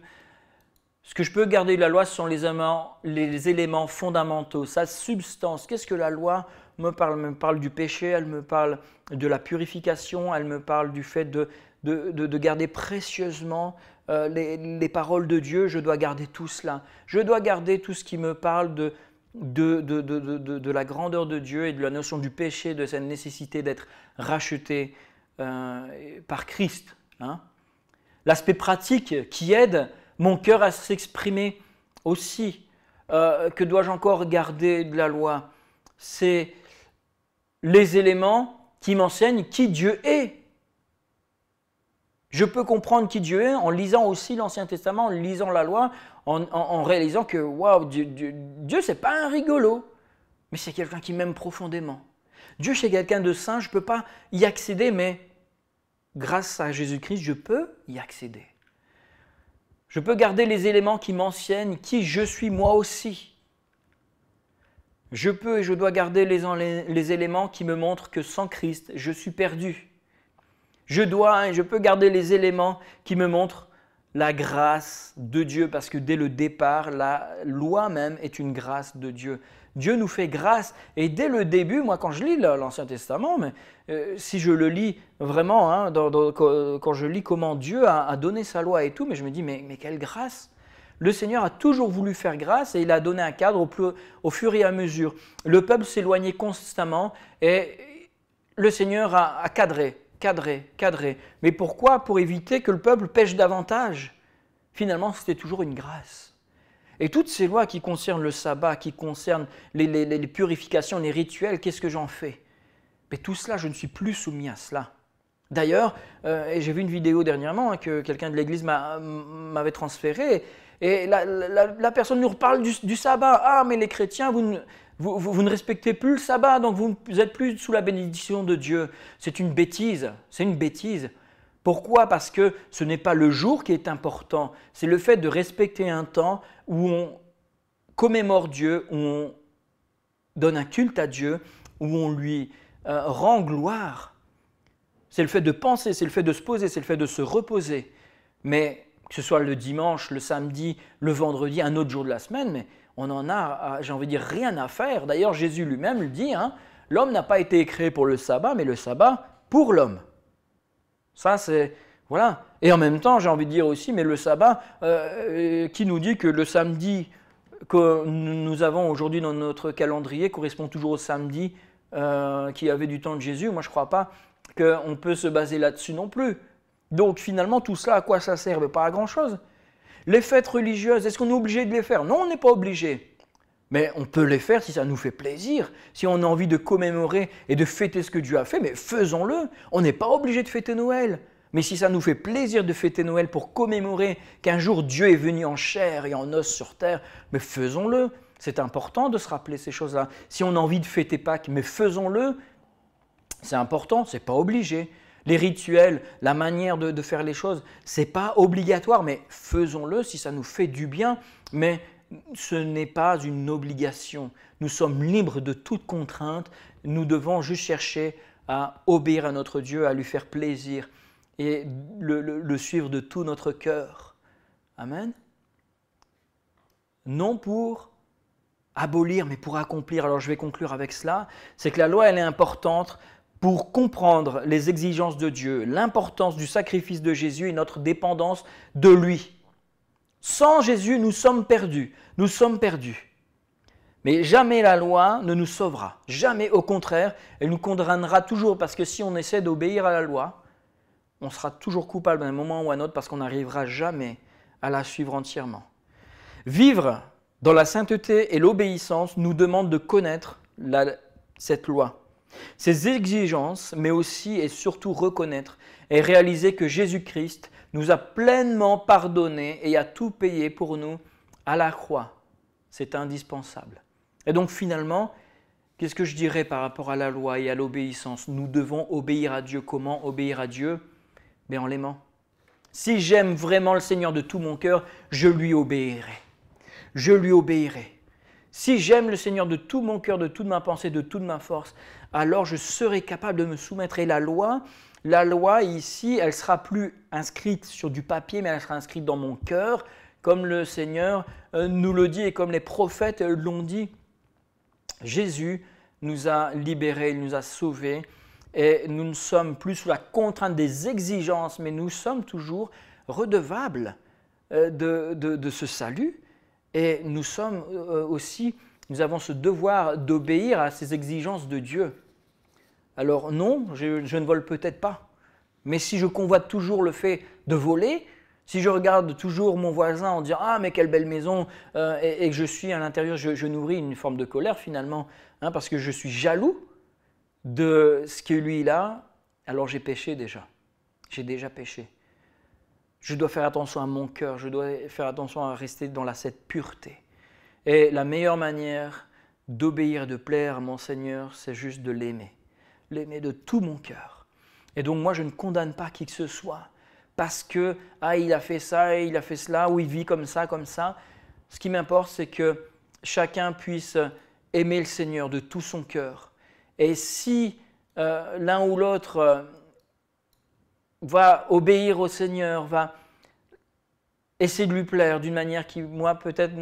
Ce que je peux garder de la loi, ce sont les éléments fondamentaux, sa substance. Qu'est-ce que la loi me parle? Elle me parle du péché, elle me parle de la purification, elle me parle du fait de garder précieusement les paroles de Dieu. Je dois garder tout cela. Je dois garder tout ce qui me parle de la grandeur de Dieu et de la notion du péché, de cette nécessité d'être racheté par Christ. Hein. L'aspect pratique qui aide mon cœur à s'exprimer aussi. Que dois-je encore garder de la loi? C'est les éléments qui m'enseignent qui Dieu est. Je peux comprendre qui Dieu est en lisant aussi l'Ancien Testament, en lisant la loi, en réalisant que waouh, Dieu c'est pas un rigolo, mais c'est quelqu'un qui m'aime profondément. Dieu c'est quelqu'un de saint, je ne peux pas y accéder, mais grâce à Jésus-Christ, je peux y accéder. Je peux garder les éléments qui m'enseignent qui je suis moi aussi. Je peux et je dois garder les éléments qui me montrent que sans Christ, je suis perdu. Je dois et je peux garder les éléments qui me montrent la grâce de Dieu, parce que dès le départ, la loi même est une grâce de Dieu. Dieu nous fait grâce, et dès le début, moi quand je lis l'Ancien Testament, si je le lis vraiment, hein, quand je lis comment Dieu a donné sa loi et tout, mais je me dis, mais quelle grâce! Le Seigneur a toujours voulu faire grâce et il a donné un cadre au fur et à mesure. Le peuple s'éloignait constamment et le Seigneur a cadré. Mais pourquoi? Pour éviter que le peuple pêche davantage. Finalement, c'était toujours une grâce. Et toutes ces lois qui concernent le sabbat, qui concernent les purifications, les rituels, qu'est-ce que j'en fais? Mais tout cela, je ne suis plus soumis à cela. D'ailleurs, et j'ai vu une vidéo dernièrement que quelqu'un de l'église m'avait transférée, et la personne nous reparle du sabbat. Ah, mais les chrétiens, vous ne respectez plus le sabbat, donc vous n'êtes plus sous la bénédiction de Dieu. C'est une bêtise, c'est une bêtise. Pourquoi? Parce que ce n'est pas le jour qui est important, c'est le fait de respecter un temps où on commémore Dieu, où on donne un culte à Dieu, où on lui rend gloire. C'est le fait de penser, c'est le fait de se poser, c'est le fait de se reposer. Mais que ce soit le dimanche, le samedi, le vendredi, un autre jour de la semaine, mais on en a, j'ai envie de dire, rien à faire. D'ailleurs, Jésus lui-même le dit, hein, l'homme n'a pas été créé pour le sabbat, mais le sabbat pour l'homme. Ça, c'est... Voilà. Et en même temps, j'ai envie de dire aussi, mais le sabbat, qui nous dit que le samedi que nous avons aujourd'hui dans notre calendrier correspond toujours au samedi qui avait du temps de Jésus? Moi, je ne crois pas qu'on peut se baser là-dessus non plus. Donc finalement, tout cela, à quoi ça sert? Pas à grand-chose. Les fêtes religieuses, est-ce qu'on est obligé de les faire? Non, on n'est pas obligé. Mais on peut les faire si ça nous fait plaisir, si on a envie de commémorer et de fêter ce que Dieu a fait, mais faisons-le. On n'est pas obligé de fêter Noël. Mais si ça nous fait plaisir de fêter Noël pour commémorer qu'un jour Dieu est venu en chair et en os sur terre, mais faisons-le. C'est important de se rappeler ces choses-là. Si on a envie de fêter Pâques, mais faisons-le. C'est important, ce n'est pas obligé. Les rituels, la manière de faire les choses, ce n'est pas obligatoire, mais faisons-le si ça nous fait du bien. Mais ce n'est pas une obligation. Nous sommes libres de toute contrainte. Nous devons juste chercher à obéir à notre Dieu, à lui faire plaisir et le suivre de tout notre cœur. Amen. Non pour abolir, mais pour accomplir. Alors je vais conclure avec cela. C'est que la loi, elle est importante pour comprendre les exigences de Dieu, l'importance du sacrifice de Jésus et notre dépendance de lui. Sans Jésus, nous sommes perdus. Nous sommes perdus. Mais jamais la loi ne nous sauvera. Jamais, au contraire, elle nous condamnera toujours, parce que si on essaie d'obéir à la loi, on sera toujours coupable à un moment ou à un autre, parce qu'on n'arrivera jamais à la suivre entièrement. Vivre dans la sainteté et l'obéissance nous demande de connaître cette loi, ses exigences, mais aussi et surtout reconnaître et réaliser que Jésus-Christ nous a pleinement pardonné et a tout payé pour nous à la croix. C'est indispensable. Et donc finalement, qu'est-ce que je dirais par rapport à la loi et à l'obéissance? Nous devons obéir à Dieu. Comment obéir à Dieu? En l'aimant. Si j'aime vraiment le Seigneur de tout mon cœur, je lui obéirai. Je lui obéirai. Si j'aime le Seigneur de tout mon cœur, de toute ma pensée, de toute ma force, alors je serai capable de me soumettre. Et la loi ici, elle ne sera plus inscrite sur du papier, mais elle sera inscrite dans mon cœur, comme le Seigneur nous le dit et comme les prophètes l'ont dit. Jésus nous a libérés, il nous a sauvés et nous ne sommes plus sous la contrainte des exigences, mais nous sommes toujours redevables de ce salut et nous sommes aussi nous avons ce devoir d'obéir à ces exigences de Dieu. Alors non, je ne vole peut-être pas, mais si je convoite toujours le fait de voler, si je regarde toujours mon voisin en disant « Ah, mais quelle belle maison !» et que je suis à l'intérieur, je nourris une forme de colère finalement, hein, parce que je suis jaloux de ce que lui il a, alors j'ai péché déjà. J'ai déjà péché. Je dois faire attention à mon cœur, je dois faire attention à rester dans cette pureté. Et la meilleure manière d'obéir et de plaire à mon Seigneur, c'est juste de l'aimer. L'aimer de tout mon cœur. Et donc moi, je ne condamne pas qui que ce soit parce que il a fait ça, il a fait cela, ou il vit comme ça, comme ça. Ce qui m'importe, c'est que chacun puisse aimer le Seigneur de tout son cœur. Et si l'un ou l'autre va obéir au Seigneur, va essayer de lui plaire d'une manière qui, moi, peut-être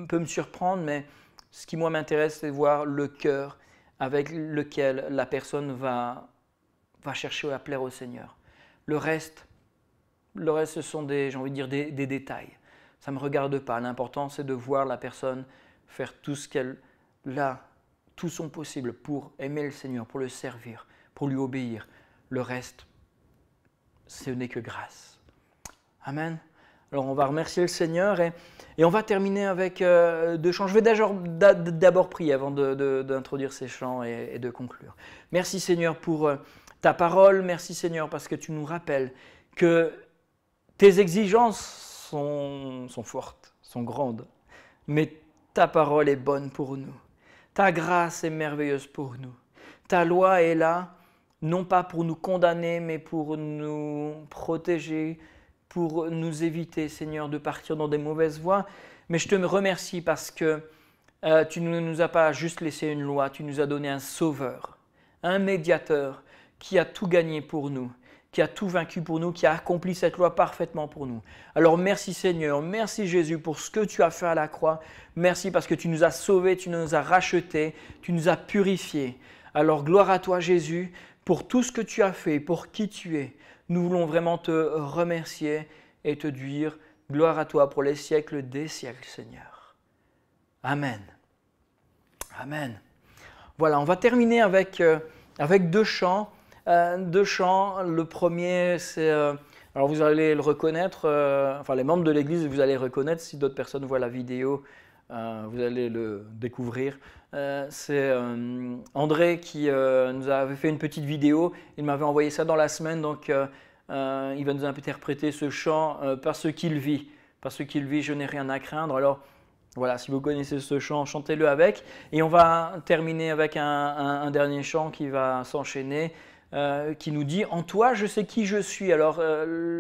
peut me surprendre, mais ce qui, moi, m'intéresse, c'est de voir le cœur avec lequel la personne va chercher à plaire au Seigneur. Le reste, ce sont j'ai envie de dire, des détails. Ça ne me regarde pas. L'important, c'est de voir la personne faire tout ce qu'elle a, tout son possible pour aimer le Seigneur, pour le servir, pour lui obéir. Le reste, ce n'est que grâce. Amen. Alors, on va remercier le Seigneur et on va terminer avec 2 chants. Je vais d'abord prier avant d'introduire ces chants et de conclure. Merci Seigneur pour ta parole. Merci Seigneur parce que tu nous rappelles que tes exigences sont fortes, sont grandes, mais ta parole est bonne pour nous. Ta grâce est merveilleuse pour nous. Ta loi est là, non pas pour nous condamner, mais pour nous protéger, pour nous éviter, Seigneur, de partir dans des mauvaises voies. Mais je te remercie parce que tu ne nous as pas juste laissé une loi, tu nous as donné un sauveur, un médiateur qui a tout gagné pour nous, qui a tout vaincu pour nous, qui a accompli cette loi parfaitement pour nous. Alors merci Seigneur, merci Jésus pour ce que tu as fait à la croix. Merci parce que tu nous as sauvés, tu nous as rachetés, tu nous as purifiés. Alors gloire à toi Jésus pour tout ce que tu as fait, pour qui tu es. Nous voulons vraiment te remercier et te dire gloire à toi pour les siècles des siècles Seigneur. Amen. Amen. Voilà, on va terminer avec 2 chants. 2 chants. Le premier, c'est, alors vous allez le reconnaître, enfin les membres de l'église, vous allez le reconnaître. Si d'autres personnes voient la vidéo, vous allez le découvrir. C'est André qui nous avait fait une petite vidéo. Il m'avait envoyé ça dans la semaine, donc il va nous interpréter ce chant par ce qu'il vit. Par ce qu'il vit, je n'ai rien à craindre. Alors voilà, si vous connaissez ce chant, chantez-le avec. Et on va terminer avec un dernier chant qui va s'enchaîner. Qui nous dit « En toi, je sais qui je suis ». Alors,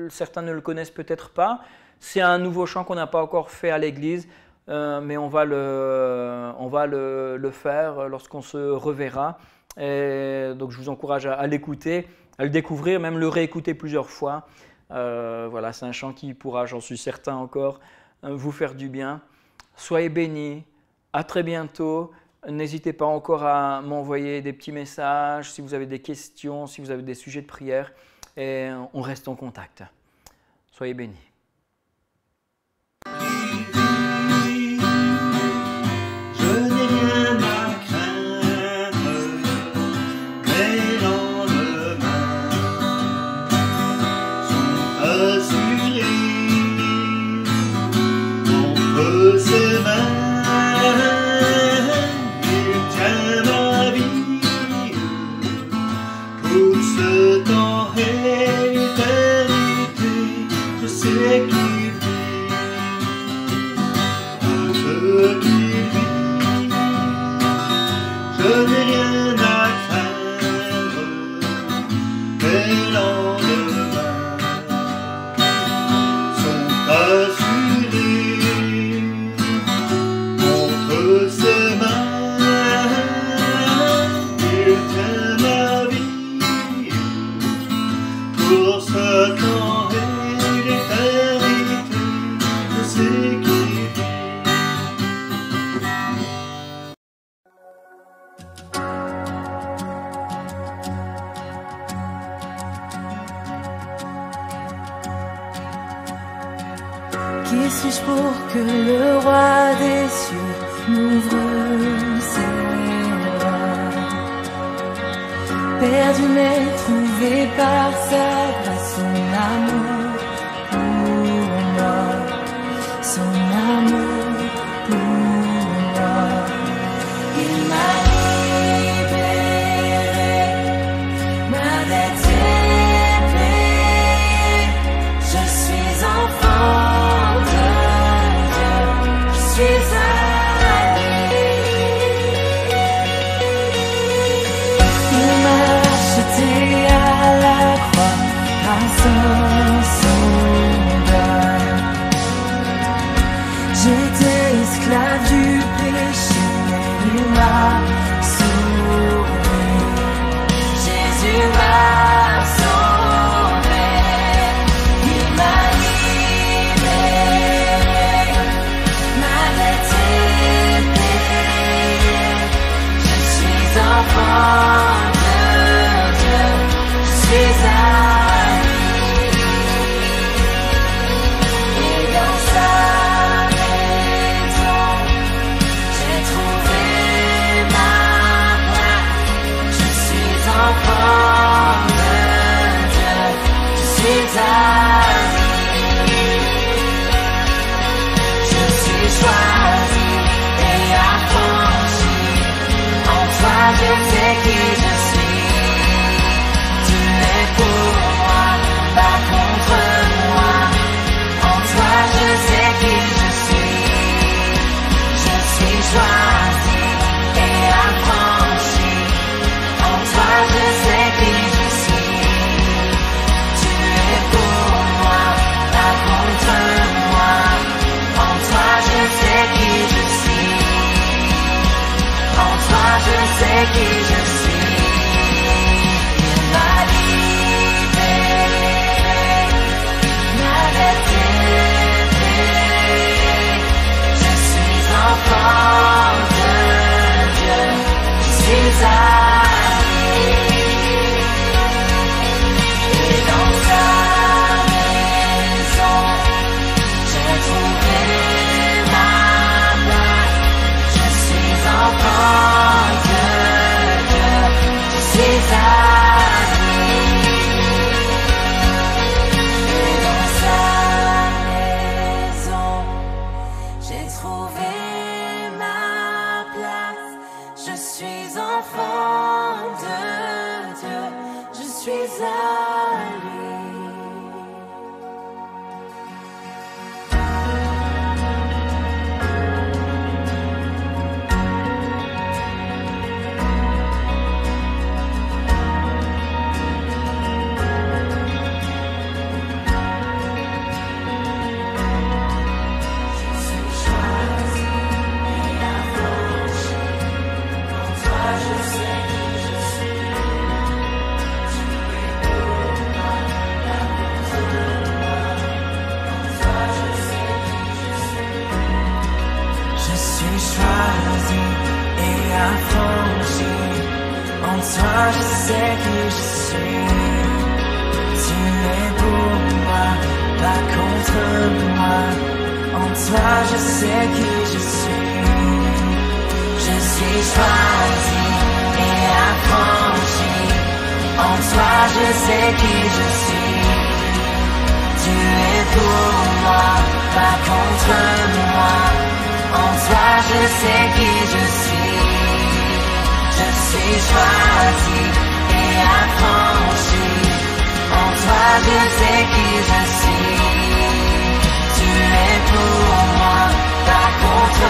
certains ne le connaissent peut-être pas. C'est un nouveau chant qu'on n'a pas encore fait à l'église, mais on va le faire lorsqu'on se reverra. Et donc, je vous encourage à l'écouter, à le découvrir, même le réécouter plusieurs fois. Voilà, c'est un chant qui pourra, j'en suis certain encore, vous faire du bien. Soyez bénis. À très bientôt. N'hésitez pas encore à m'envoyer des petits messages si vous avez des questions, si vous avez des sujets de prière et on reste en contact. Soyez bénis. Je n'ai rien à craindre, mes lendemains sont assurés entre ses mains. Qui suis-je pour que le roi des cieux m'ouvre ses bras. Perdu mais trouvé par sa grâce, son amour pour moi, son amour pour moi. Il m'a libéré, ma dette est payée. Je suis enfant de Dieu, je suis à lui. Il m'a acheté à la croix grâce à son deuil. J'étais esclave du péché, mais il m'a sauvé. Jésus m'a sauvé. Il m'a libéré, ma dette est payée. Je suis enfant de Dieu, je suis à lui. Et dans sa maison, j'ai trouvé ma place. Je suis enfant de Dieu, je suis à lui. Je suis choisi et affranchi. En toi je sais qui je suis. Tu es pour moi, pas contre moi. En toi je sais qui je suis. Je suis choisi et affranchi. En toi je sais qui je suis. Tu es pour moi, pas contre moi. En toi je sais qui je suis. En toi je sais qui je suis. Il m'a libéré, ma dette est payée. Je suis enfant de Dieu, je suis à lui. Et dans sa maison, j'ai trouvé ma place. Je suis enfant de Dieu, je suis à lui. Et dans sa maison, j'ai trouvé ma place. Je suis enfant de Dieu, je suis à lui. Je suis choisi et affranchi. En toi je sais qui je suis. Tu es pour moi, pas contre moi. En toi je sais qui je suis. Je suis choisi et affranchi. En toi je sais qui je suis. Tu es pour moi, pas contre moi. En toi je sais qui je suis. Je suis choisi et affranchi. En toi je sais qui je suis. Tu es pour moi, pas contre moi. En toi je sais qui je suis. Je suis choisi et affranchi. En toi je sais qui je suis. Tu es pour moi, pas contre